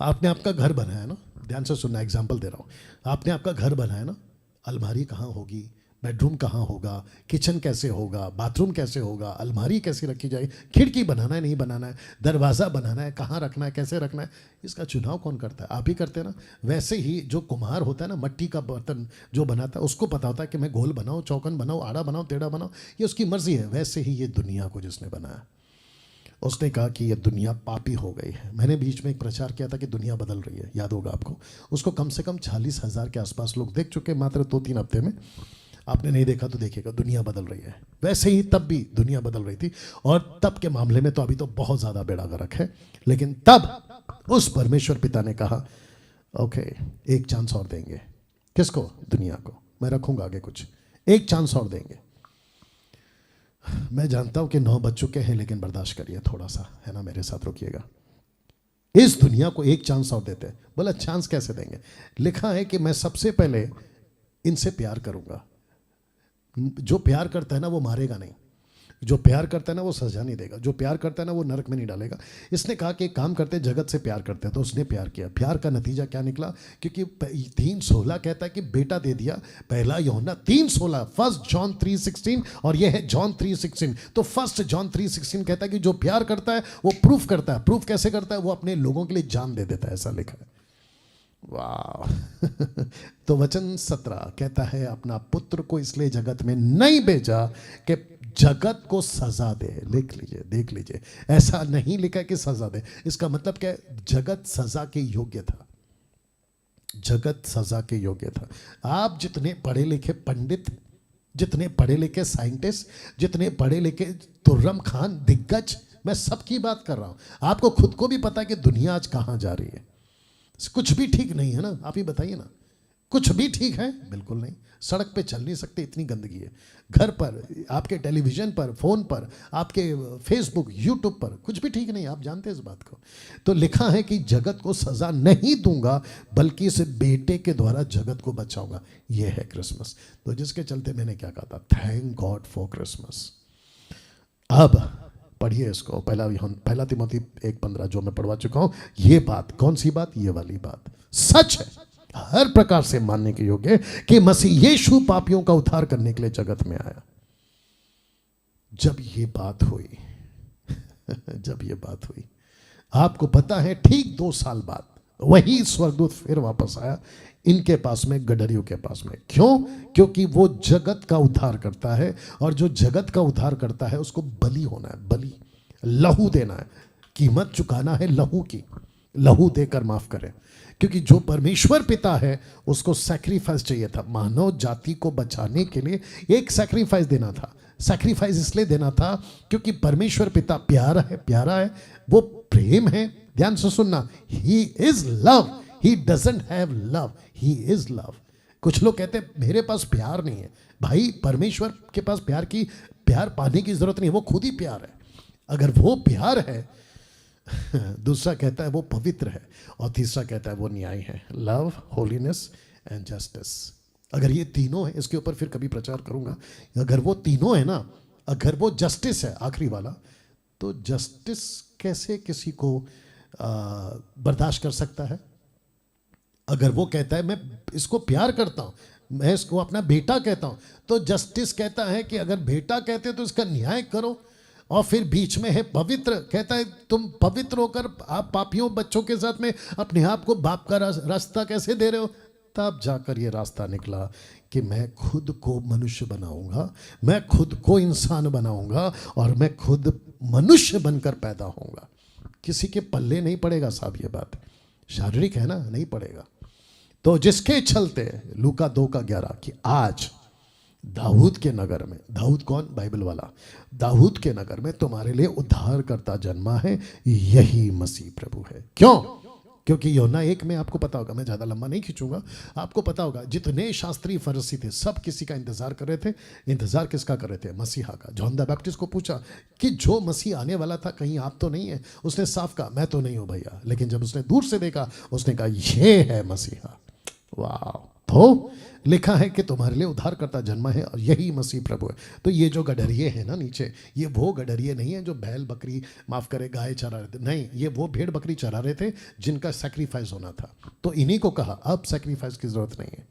आपने आपका घर बनाया ना, ध्यान से सुनना, एग्जाम्पल दे रहा हूं, आपने आपका घर बनाया ना, अलमारी कहाँ होगी, बेडरूम कहाँ होगा, किचन कैसे होगा, बाथरूम कैसे होगा, अलमारी कैसे रखी जाएगी, खिड़की बनाना है नहीं बनाना है, दरवाज़ा बनाना है, कहाँ रखना है, कैसे रखना है, इसका चुनाव कौन करता है? आप ही करते हैं ना। वैसे ही जो कुम्हार होता है ना, मिट्टी का बर्तन जो बनाता है, उसको पता होता है कि मैं गोल बनाऊँ, चौकन बनाऊँ, आड़ा बनाऊँ, टेढ़ा बनाऊँ, ये उसकी मर्जी है। वैसे ही ये दुनिया को जिसने बनाया, उसने कहा कि ये दुनिया पापी हो गई है। मैंने बीच में एक प्रचार किया था कि दुनिया बदल रही है, याद होगा आपको। उसको कम से कम 40,000 के आसपास लोग देख चुके, मात्र 2-3 हफ्ते में। आपने नहीं देखा तो देखिएगा, दुनिया बदल रही है। वैसे ही तब भी दुनिया बदल रही थी, और तब के मामले में तो अभी तो बहुत ज़्यादा बेड़ा गर्क है, लेकिन तब उस परमेश्वर पिता ने कहा ओके, एक चांस और देंगे। किसको? दुनिया को। मैं रखूंगा आगे कुछ, एक चांस और देंगे। मैं जानता हूं कि 9 बज चुके हैं, लेकिन बर्दाश्त करिए थोड़ा सा, है ना, मेरे साथ रुकिएगा। इस दुनिया को एक चांस और देते हैं। बोला चांस कैसे देंगे? लिखा है कि मैं सबसे पहले इनसे प्यार करूंगा। जो प्यार करता है ना वो मारेगा नहीं, जो प्यार करता है ना वो सजा नहीं देगा, जो प्यार करता है ना वो नरक में नहीं डालेगा। इसने कहा कि एक काम करते, जगत से प्यार करते हैं, तो उसने प्यार किया। प्यार का नतीजा क्या निकला? क्योंकि 3:16 कहता है कि बेटा दे दिया। पहला यूहन्ना 3:16, 1 जॉन 3:16, और ये है जॉन 3:16। तो 1 जॉन 3:16 कहता है कि जो प्यार करता है वो प्रूफ करता है। प्रूफ कैसे करता है? वो अपने लोगों के लिए जान दे देता है, ऐसा लिखा है। वाह। तो वचन 17 कहता है, अपना पुत्र को इसलिए जगत में नहीं भेजा कि जगत को सजा दे। लिख लीजिए, देख लीजिए, ऐसा नहीं लिखा कि सजा दे। इसका मतलब क्या है? जगत सजा के योग्य था, जगत सजा के योग्य था। आप जितने पढ़े लिखे पंडित, जितने पढ़े लिखे साइंटिस्ट, जितने पढ़े लिखे तुर्रम खान दिग्गज, मैं सबकी बात कर रहा हूं। आपको खुद को भी पता है कि दुनिया आज कहां जा रही है। कुछ भी ठीक नहीं है ना, आप ही बताइए ना, कुछ भी ठीक है? बिल्कुल नहीं। सड़क पे चल नहीं सकते, इतनी गंदगी है। घर पर, आपके टेलीविजन पर, फोन पर, आपके फेसबुक, यूट्यूब पर, कुछ भी ठीक नहीं, आप जानते हैं इस बात को। तो लिखा है कि जगत को सजा नहीं दूंगा, बल्कि इस बेटे के द्वारा जगत को बचाऊंगा। यह है क्रिसमस। तो जिसके चलते मैंने क्या कहा था, थैंक गॉड फॉर क्रिसमस। अब पढ़िए इसको, पहला तिमोथी 1:15 जो मैं पढ़वा चुका हूं। ये बात कौन सी बात? ये वाली बात सच है, हर प्रकार से मानने के योग्य है कि मसीह यीशु पापियों का उद्धार करने के लिए जगत में आया। जब ये बात हुई जब ये बात हुई, आपको पता है, ठीक 2 साल बाद वही स्वर्गदूत फिर वापस आया इनके पास में, गडरियों के पास में। क्यों? क्योंकि वो जगत का उद्धार करता है, और जो जगत का उद्धार करता है उसको बलि होना है, बलि, लहू देना है, कीमत चुकाना है लहू की। लहू देकर माफ करें, क्योंकि जो परमेश्वर पिता है उसको सैक्रिफाइस चाहिए था। मानव जाति को बचाने के लिए एक सैक्रिफाइस देना था। सैक्रिफाइस इसलिए देना था क्योंकि परमेश्वर पिता प्यारा है, प्यारा है, वो प्रेम है। ध्यान से सुनना, he is love, he doesn't have love, he is love. कुछ लोग कहते हैं मेरे पास प्यार नहीं है। भाई, परमेश्वर के पास प्यार पाने की जरूरत नहीं है, वो खुद ही प्यार है। अगर वो प्यार है, दूसरा कहता है वो पवित्र है, और तीसरा कहता है वो न्याय है, लव, होलीनेस एंड जस्टिस। अगर ये तीनों है, इसके ऊपर फिर कभी प्रचार करूंगा। अगर वो तीनों है ना, अगर वो जस्टिस है आखिरी वाला, तो जस्टिस कैसे किसी को बर्दाश्त कर सकता है? अगर वो कहता है मैं इसको प्यार करता हूं, मैं इसको अपना बेटा कहता हूं, तो जस्टिस कहता है कि अगर बेटा कहते तो इसका न्याय करो। और फिर बीच में है पवित्र, कहता है तुम पवित्र होकर आप पापियों बच्चों के साथ में अपने आप को बाप का रास्ता कैसे दे रहे हो? तब जाकर ये रास्ता निकला कि मैं खुद को मनुष्य बनाऊंगा, मैं खुद को इंसान बनाऊंगा, और मैं खुद मनुष्य बनकर पैदा होऊंगा। किसी के पल्ले नहीं पड़ेगा साहब, ये बात शारीरिक है ना, नहीं पड़ेगा। तो जिसके चलते लूका 2:11 कि आज दाऊद के नगर में, दाऊद कौन? बाइबल वाला। दाऊद के नगर में तुम्हारे लिए उद्धारकर्ता जन्मा है, यही मसीह प्रभु है। क्यों? क्योंकि यूहन्ना 1 में आपको पता होगा, मैं ज़्यादा लंबा नहीं खींचूंगा, आपको पता होगा जितने शास्त्री फरीसी थे सब किसी का इंतजार कर रहे थे। इंतजार किसका कर रहे थे? मसीहा का। जॉन द बैप्टिस्ट को पूछा कि जो मसीह आने वाला था कहीं आप तो नहीं है? उसने साफ कहा मैं तो नहीं हूँ भैया। लेकिन जब उसने दूर से देखा उसने कहा ये है मसीहा। वाह! तो लिखा है कि तुम्हारे लिए उद्धारकर्ता जन्मा है और यही मसीह प्रभु है। तो ये जो गडरिये हैं ना नीचे, ये वो गडरिये नहीं है जो बैल बकरी, माफ करे, गाय चरा रहे थे। नहीं, ये वो भेड़ बकरी चरा रहे थे जिनका सैक्रिफाइस होना था। तो इन्हीं को कहा अब सैक्रिफाइस की जरूरत नहीं है।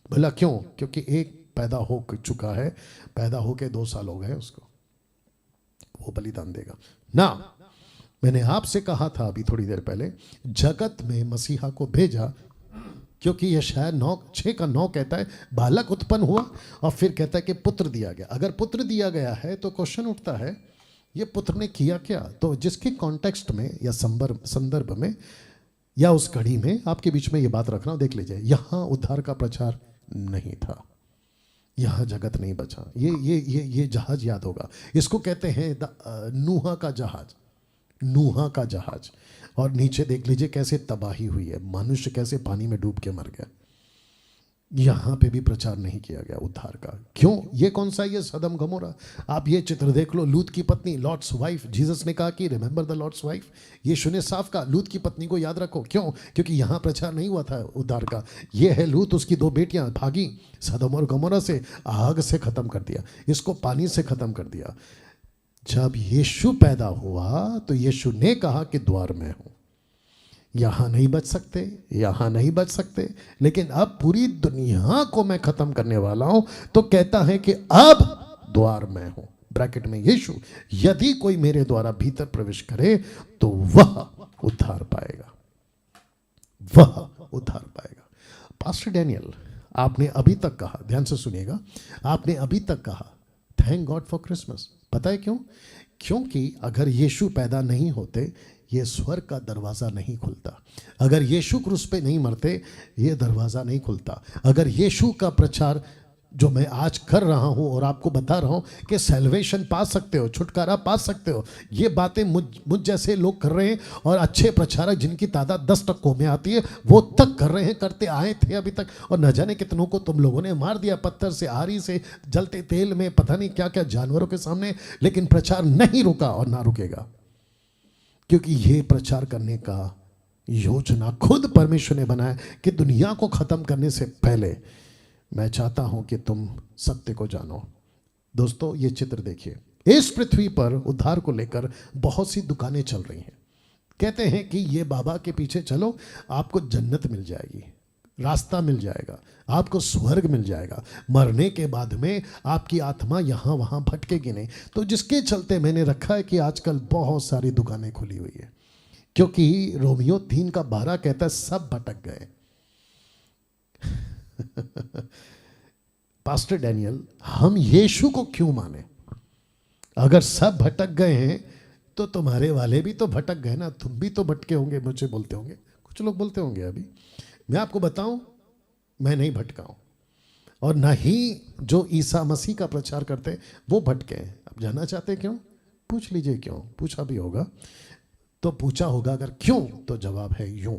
बोला क्यों? क्योंकि एक पैदा हो चुका है, पैदा होके 2 साल हो गए उसको, वो बलिदान देगा ना। मैंने आपसे कहा था अभी थोड़ी देर पहले, जगत में मसीहा को भेजा क्योंकि यशायाह 9:6 कहता है बालक उत्पन्न हुआ और फिर कहता है कि पुत्र दिया गया। अगर पुत्र दिया गया है तो क्वेश्चन उठता है ये पुत्र ने किया क्या? तो जिसके कॉन्टेक्स्ट में या संदर्भ में या उस घड़ी में आपके बीच में ये बात रखना, देख लीजिए, यहाँ उद्धार का प्रचार नहीं था, यहाँ जगत नहीं बचा। ये जहाज याद होगा, इसको कहते हैं नूहा का जहाज, नूहा का जहाज। और नीचे देख लीजिए कैसे तबाही हुई है, मनुष्य कैसे पानी में डूब के मर गया। यहाँ पे भी प्रचार नहीं किया गया उद्धार का। क्यों? ये कौन सा? ये सदम गमोरा। आप ये चित्र देख लो, लूत की पत्नी, लॉर्ड्स वाइफ। जीसस ने कहा कि रिमेंबर द लॉर्ड्स वाइफ। यीशु ने साफ कहा लूत की पत्नी को याद रखो। क्यों? क्योंकि यहाँ प्रचार नहीं हुआ था उद्धार का। ये है लूत, उसकी 2 बेटियां भागी सदम और गमोरा से, आग से खत्म कर दिया, इसको पानी से खत्म कर दिया। जब यीशु पैदा हुआ तो यीशु ने कहा कि द्वार में हूं, यहां नहीं बच सकते, यहां नहीं बच सकते, लेकिन अब पूरी दुनिया को मैं खत्म करने वाला हूं। तो कहता है कि अब द्वार में हूं, ब्रैकेट में यीशु, यदि कोई मेरे द्वारा भीतर प्रवेश करे तो वह उद्धार पाएगा, वह उद्धार पाएगा। पास्टर डैनियल, आपने अभी तक कहा, ध्यान से सुनिएगा, आपने अभी तक कहा थैंक गॉड फॉर क्रिसमस। पता है क्यों? क्योंकि अगर यीशु पैदा नहीं होते ये स्वर्ग का दरवाज़ा नहीं खुलता। अगर यीशु क्रूस पे नहीं मरते ये दरवाज़ा नहीं खुलता। अगर यीशु का प्रचार जो मैं आज कर रहा हूं और आपको बता रहा हूं कि सैल्वेशन पा सकते हो, छुटकारा पा सकते हो, ये बातें मुझ जैसे लोग कर रहे हैं, और अच्छे प्रचारक जिनकी तादाद 10 टक्कों में आती है वो तक कर रहे हैं, करते आए थे अभी तक। और न जाने कितनों को तुम लोगों ने मार दिया, पत्थर से, आरी से, जलते तेल में, पता नहीं क्या क्या जानवरों के सामने, लेकिन प्रचार नहीं रुका और ना रुकेगा। क्योंकि ये प्रचार करने का योजना खुद परमेश्वर ने बनाया कि दुनिया को खत्म करने से पहले मैं चाहता हूं कि तुम सत्य को जानो। दोस्तों, ये चित्र देखिए, इस पृथ्वी पर उद्धार को लेकर बहुत सी दुकानें चल रही हैं। कहते हैं कि ये बाबा के पीछे चलो, आपको जन्नत मिल जाएगी, रास्ता मिल जाएगा, आपको स्वर्ग मिल जाएगा, मरने के बाद में आपकी आत्मा यहाँ वहाँ भटकेगी नहीं। तो जिसके चलते मैंने रखा है कि आजकल बहुत सारी दुकानें खुली हुई है, क्योंकि रोमियो 3:12 कहता है सब भटक गए। पास्टर डैनियल, हम यीशु को क्यों माने? अगर सब भटक गए हैं तो तुम्हारे वाले भी तो भटक गए ना, तुम भी तो भटके होंगे। मुझे बोलते होंगे, कुछ लोग बोलते होंगे। अभी मैं आपको बताऊं, मैं नहीं भटका हूं, और ना ही जो ईसा मसीह का प्रचार करते वो भटके हैं। आप जानना चाहते क्यों? पूछ लीजिए क्यों। पूछा भी होगा तो पूछा होगा, अगर क्यों तो जवाब है यूं।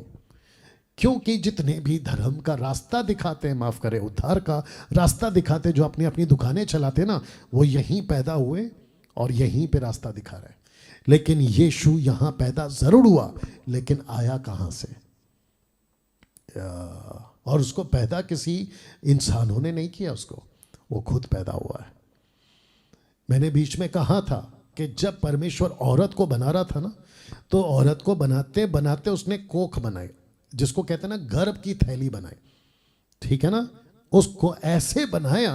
क्योंकि जितने भी धर्म का रास्ता दिखाते हैं, माफ करें, उद्धार का रास्ता दिखाते, जो अपनी अपनी दुकानें चलाते ना, वो यहीं पैदा हुए और यहीं पे रास्ता दिखा रहे हैं। लेकिन यीशु यहां पैदा जरूर हुआ, लेकिन आया कहां से? और उसको पैदा किसी इंसानों ने नहीं किया, उसको वो खुद पैदा हुआ है। मैंने बीच में कहा था कि जब परमेश्वर औरत को बना रहा था ना, तो औरत को बनाते बनाते उसने कोख बनाई, जिसको कहते हैं ना गर्भ की थैली बनाई, ठीक है ना। उसको ऐसे बनाया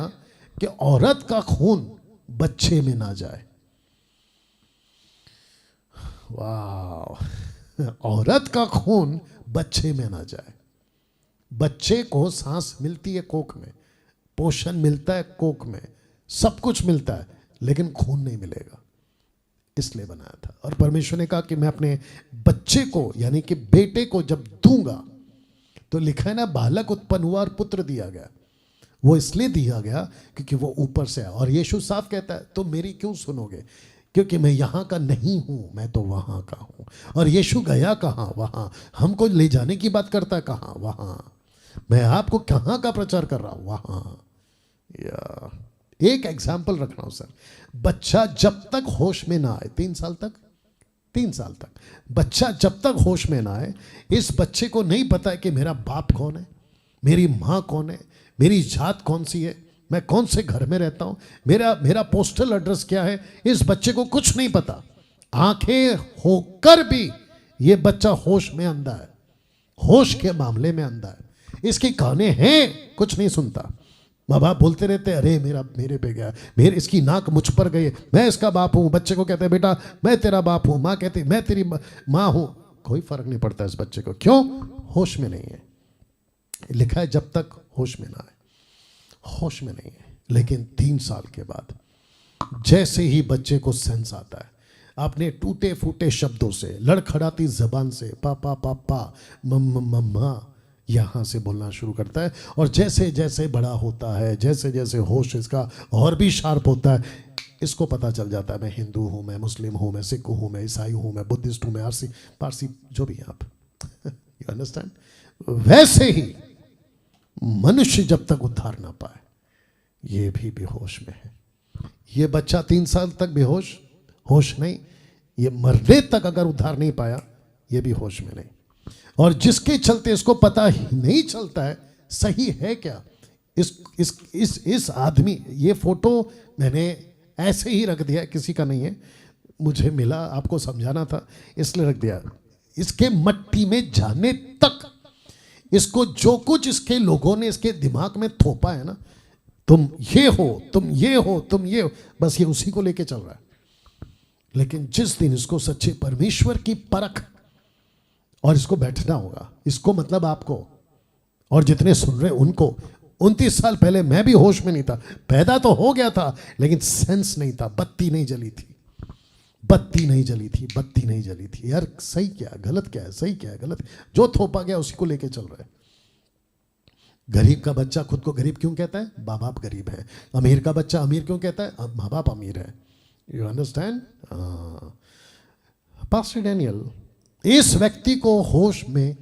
कि औरत का खून बच्चे में ना जाए। वाह! औरत का खून बच्चे में ना जाए। बच्चे को सांस मिलती है कोख में, पोषण मिलता है कोख में, सब कुछ मिलता है, लेकिन खून नहीं मिलेगा, इसलिए बनाया था। और परमेश्वर ने कहा कि मैं अपने बच्चे को, यानी कि बेटे को जब दूंगा, तो लिखा है ना बालक उत्पन्न हुआ और पुत्र दिया गया। वो इसलिए दिया गया क्योंकि वो ऊपर से है। और यीशु साफ कहता है, तो मेरी क्यों सुनोगे? क्योंकि मैं यहाँ का नहीं हूँ, मैं तो वहाँ का हूँ। और यीशु गया कहाँ? वहाँ। हमको ले जाने की बात करता है कहाँ? वहाँ। मैं आपको कहाँ का प्रचार कर रहा हूँ? वहाँ। या एक एग्जाम्पल रख रहा हूँ सर। बच्चा जब तक होश में ना आए, 3 साल तक, 3 साल तक बच्चा जब तक होश में ना आए, इस बच्चे को नहीं पता है कि मेरा बाप कौन है, मेरी माँ कौन है, मेरी जात कौन सी है, मैं कौन से घर में रहता हूँ, मेरा पोस्टल एड्रेस क्या है। इस बच्चे को कुछ नहीं पता। आंखें होकर भी ये बच्चा होश में अंधा है, होश के मामले में अंधा है। इसके काने हैं, कुछ नहीं सुनता। माँ बाप बोलते रहते, अरे मेरे पे गया, इसकी नाक मुझ पर गई, मैं इसका बाप हूँ। बच्चे को कहते हैं बेटा मैं तेरा बाप हूँ, माँ कहती मैं तेरी माँ हूँ। कोई फर्क नहीं पड़ता इस बच्चे को। क्यों? होश में नहीं है। लिखा है जब तक होश में ना आए, होश में नहीं है। लेकिन 3 साल के बाद जैसे ही बच्चे को सेंस आता है, अपने टूटे फूटे शब्दों से, लड़खड़ाती जबान से पापा पापा मम्मा यहाँ से बोलना शुरू करता है। और जैसे जैसे बड़ा होता है, जैसे जैसे होश इसका और भी शार्प होता है, इसको पता चल जाता है मैं हिंदू हूँ, मैं मुस्लिम हूँ, मैं सिख हूँ, मैं ईसाई हूँ, मैं बुद्धिस्ट हूँ, मैं पारसी, जो भी आप यू अंडरस्टैंड। वैसे ही मनुष्य जब तक उद्धार ना पाए, ये भी बेहोश में है। ये बच्चा 3 साल तक बेहोश, होश नहीं, ये मरने तक अगर उद्धार नहीं पाया, ये भी होश में नहीं। और जिसके चलते इसको पता ही नहीं चलता है सही है क्या। इस आदमी, ये फोटो मैंने ऐसे ही रख दिया, किसी का नहीं है, मुझे मिला, आपको समझाना था इसलिए रख दिया। इसके मट्टी में जाने तक इसको जो कुछ इसके लोगों ने इसके दिमाग में थोपा है ना, तुम ये हो, तुम ये हो, तुम ये हो, बस ये उसी को लेके चल रहा है। लेकिन जिस दिन इसको सच्चे परमेश्वर की परख, और इसको बैठना होगा, इसको मतलब आपको और जितने सुन रहे उनको। 29 साल पहले मैं भी होश में नहीं था, पैदा तो हो गया था लेकिन सेंस नहीं था, बत्ती नहीं जली थी, बत्ती नहीं जली थी, बत्ती नहीं जली थी। यार सही क्या है, गलत क्या है, सही क्या है, गलत, जो थोपा गया उसी को लेके चल रहा है। गरीब का बच्चा खुद को गरीब क्यों कहता है? माँ बाप गरीब है। अमीर का बच्चा अमीर क्यों कहता है? माँ बाप अमीर है। You understand? पास्टर डैनियल इस व्यक्ति को होश में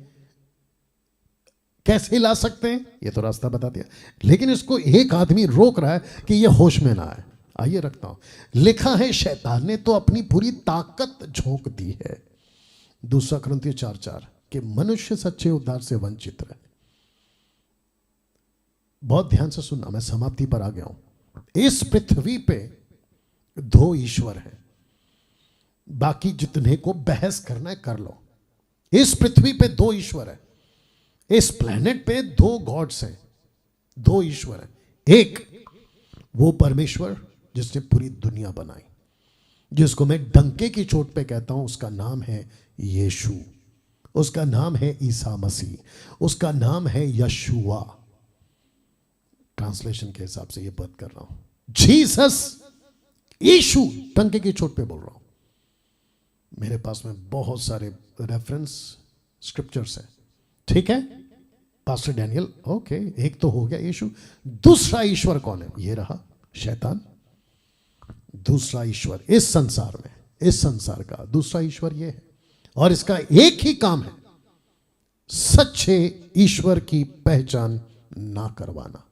कैसे ला सकते हैं? ये तो रास्ता बता दिया, लेकिन इसको एक आदमी रोक रहा है कि ये होश में ना आए। आइए रखता हूं। लिखा है शैतान ने तो अपनी पूरी ताकत झोंक दी है, 2 कुरिन्थियों 4:4, कि मनुष्य सच्चे उद्धार से वंचित रहे। बहुत ध्यान से सुनना, मैं समाप्ति पर आ गया हूं। इस पृथ्वी पे 2 ईश्वर हैं, बाकी जितने को बहस करना है कर लो। इस पृथ्वी पे 2 ईश्वर है, इस प्लेनेट पे 2 गॉड्स हैं, 2 ईश्वर हैं। एक वो परमेश्वर जिसने पूरी दुनिया बनाई, जिसको मैं डंके की चोट पे कहता हूं, उसका नाम है यीशु, उसका नाम है ईसा मसीह, उसका नाम है यशुआ। ट्रांसलेशन के हिसाब से ये बात कर रहा हूं, जीसस, यीशु, डंके की चोट पे बोल रहा हूं। मेरे पास में बहुत सारे रेफरेंस स्क्रिप्चर्स हैं, ठीक है पास्टर डैनियल, ओके, एक तो हो गया यीशु। दूसरा ईश्वर कौन है? ये रहा शैतान। दूसरा ईश्वर इस संसार में, इस संसार का दूसरा ईश्वर ये है, और इसका एक ही काम है, सच्चे ईश्वर की पहचान ना करवाना।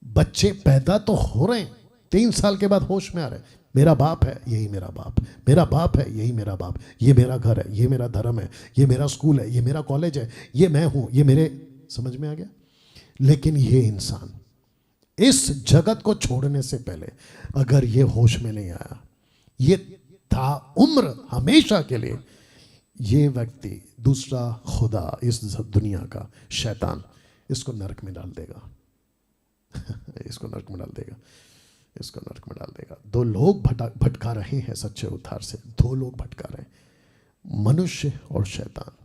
बच्चे पैदा तो हो रहे हैं, 3 साल के बाद होश में आ रहे हैं, मेरा बाप है, यही मेरा बाप, मेरा बाप है, यही मेरा बाप, ये मेरा घर है, ये मेरा धर्म है, ये मेरा स्कूल है, ये मेरा कॉलेज है, ये मैं हूं, ये मेरे, समझ में आ गया। लेकिन ये इंसान इस जगत को छोड़ने से पहले अगर ये होश में नहीं आया, ये था उम्र हमेशा के लिए, ये व्यक्ति दूसरा खुदा इस दुनिया का शैतान इसको नरक में डाल देगा इसको नरक में डाल देगा, इसको नरक में डाल देगा। 2 लोग भटका रहे हैं सच्चे उद्धार से, 2 लोग भटका रहे हैं, मनुष्य और शैतान।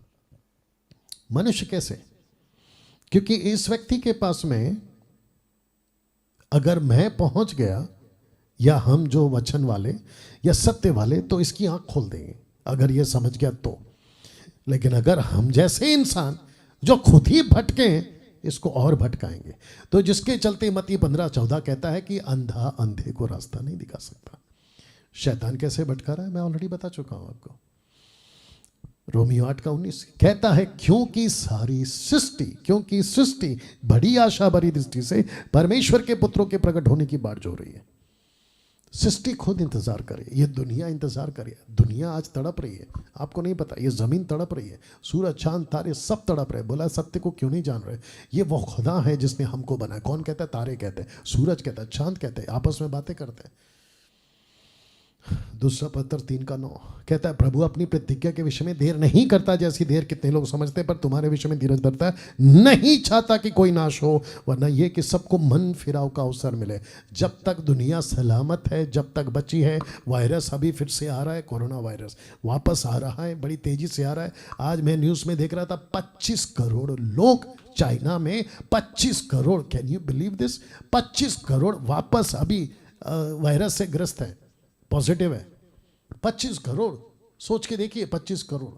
मनुष्य कैसे? क्योंकि इस व्यक्ति के पास में अगर मैं पहुंच गया, या हम जो वचन वाले या सत्य वाले, तो इसकी आंख खोल देंगे अगर ये समझ गया तो। लेकिन अगर हम जैसे इंसान जो खुद ही भटके हैं, इसको और भटकाएंगे। तो जिसके चलते मत्ती 15:14 कहता है कि अंधा अंधे को रास्ता नहीं दिखा सकता, शैतान कैसे भटका रहा है मैं ऑलरेडी बता चुका हूं आपको। रोमियो 8:19 कहता है क्योंकि सृष्टि बड़ी आशा भरी दृष्टि से परमेश्वर के पुत्रों के प्रकट होने की बाट जो रही है। सृष्टि खुद इंतजार करे, ये दुनिया इंतजार करे। दुनिया आज तड़प रही है, आपको नहीं पता, ये जमीन तड़प रही है, सूरज चांद तारे सब तड़प रहे। बोला सत्य को क्यों नहीं जान रहे? ये वो खुदा है जिसने हमको बनाया। कौन कहता है? तारे कहते हैं, सूरज कहता है, चांद कहते हैं, आपस में बातें करते हैं। दूसरा पत्र 3:9 कहता है प्रभु अपनी प्रतिज्ञा के विषय में देर नहीं करता जैसी देर कितने लोग समझते हैं, पर तुम्हारे विषय में धीरज धरता है, नहीं चाहता कि कोई नाश हो, वरना ये कि सबको मन फिराव का अवसर मिले। जब तक दुनिया सलामत है, जब तक बची है, वायरस अभी फिर से आ रहा है, कोरोना वायरस वापस आ रहा है, बड़ी तेजी से आ रहा है। आज मैं न्यूज़ में देख रहा था 25 करोड़ लोग चाइना में, 25 crore, can you believe this? 25 crore वापस अभी वायरस से ग्रस्त है, पॉजिटिव है। 25 करोड़, सोच के देखिए 25 करोड़।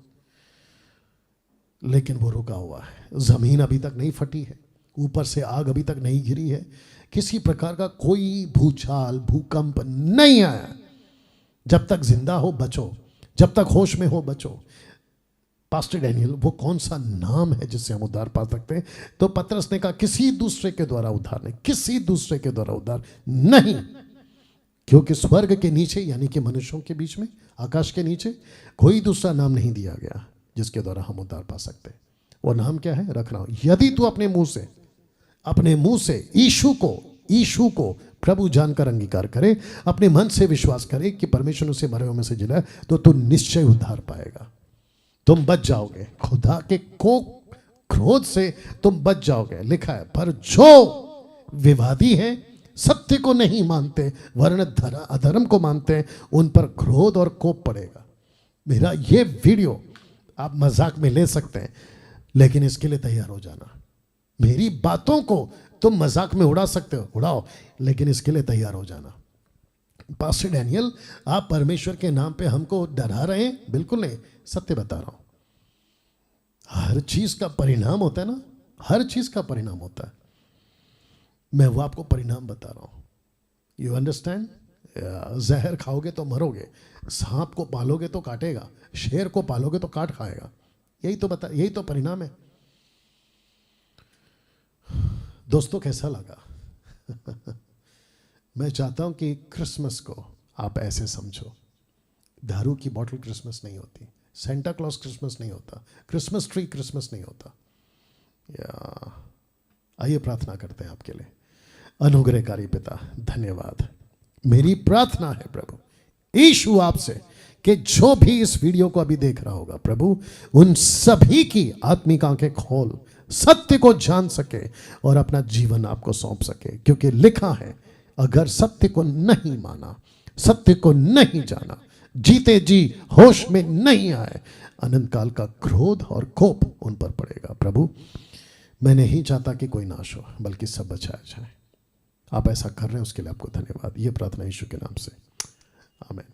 लेकिन वो रुका हुआ है, जमीन अभी तक नहीं फटी है, ऊपर से आग अभी तक नहीं गिरी है, किसी प्रकार का कोई भूचाल भूकंप नहीं आया। जब तक जिंदा हो बचो, जब तक होश में हो बचो। पास्टर डैनियल, वो कौन सा नाम है जिससे हम उद्धार पा सकते हैं? तो पतरस ने कहा किसी दूसरे के द्वारा उद्धार नहीं, किसी दूसरे के द्वारा उद्धार नहीं, क्योंकि स्वर्ग के नीचे यानी कि मनुष्यों के बीच में, आकाश के नीचे कोई दूसरा नाम नहीं दिया गया जिसके द्वारा हम उद्धार पा सकते। वो नाम क्या है? रख रहा हूं, यदि तू अपने मुंह से यीशु को प्रभु जानकर अंगीकार करे, अपने मन से विश्वास करे कि परमेश्वर उसे मरे हुए में से जिलाए, तो तू निश्चय उद्धार पाएगा, तुम बच जाओगे। खुदा के क्रोध से तुम बच जाओगे। लिखा है पर जो विवादी हैं, सत्य को नहीं मानते वरन अधर्म को मानते हैं, उन पर क्रोध और कोप पड़ेगा। मेरा ये वीडियो आप मजाक में ले सकते हैं, लेकिन इसके लिए तैयार हो जाना। मेरी बातों को तुम मजाक में उड़ा सकते हो, उड़ाओ, लेकिन इसके लिए तैयार हो जाना। पास्टर डैनियल, आप परमेश्वर के नाम पे हमको डरा रहे हैं? बिल्कुल नहीं, सत्य बता रहा हूं। हर चीज का परिणाम होता है ना, हर चीज का परिणाम होता है। मैं वो आपको परिणाम बता रहा हूं। You understand? जहर खाओगे तो मरोगे, सांप को पालोगे तो काटेगा, शेर को पालोगे तो काट खाएगा। यही तो परिणाम है। दोस्तों, कैसा लगा? मैं चाहता हूं कि क्रिसमस को आप ऐसे समझो, दारू की बोतल क्रिसमस नहीं होती, सेंटा क्लॉज क्रिसमस नहीं होता, क्रिसमस ट्री क्रिसमस नहीं होता। या आइए प्रार्थना करते हैं आपके लिए। अनुग्रहकारी पिता, धन्यवाद। मेरी प्रार्थना है प्रभु यीशु आपसे कि जो भी इस वीडियो को अभी देख रहा होगा प्रभु, उन सभी की आत्मिक आंखें खोल, सत्य को जान सके और अपना जीवन आपको सौंप सके। क्योंकि लिखा है अगर सत्य को नहीं माना, सत्य को नहीं जाना, जीते जी होश में नहीं आए, अनंत काल का क्रोध और कोप उन पर पड़ेगा। प्रभु, मैं नहीं चाहता कि कोई नाश हो, बल्कि सब बचाया जाए। आप ऐसा कर रहे हैं, उसके लिए आपको धन्यवाद। ये प्रार्थना यीशु के नाम से, आमीन।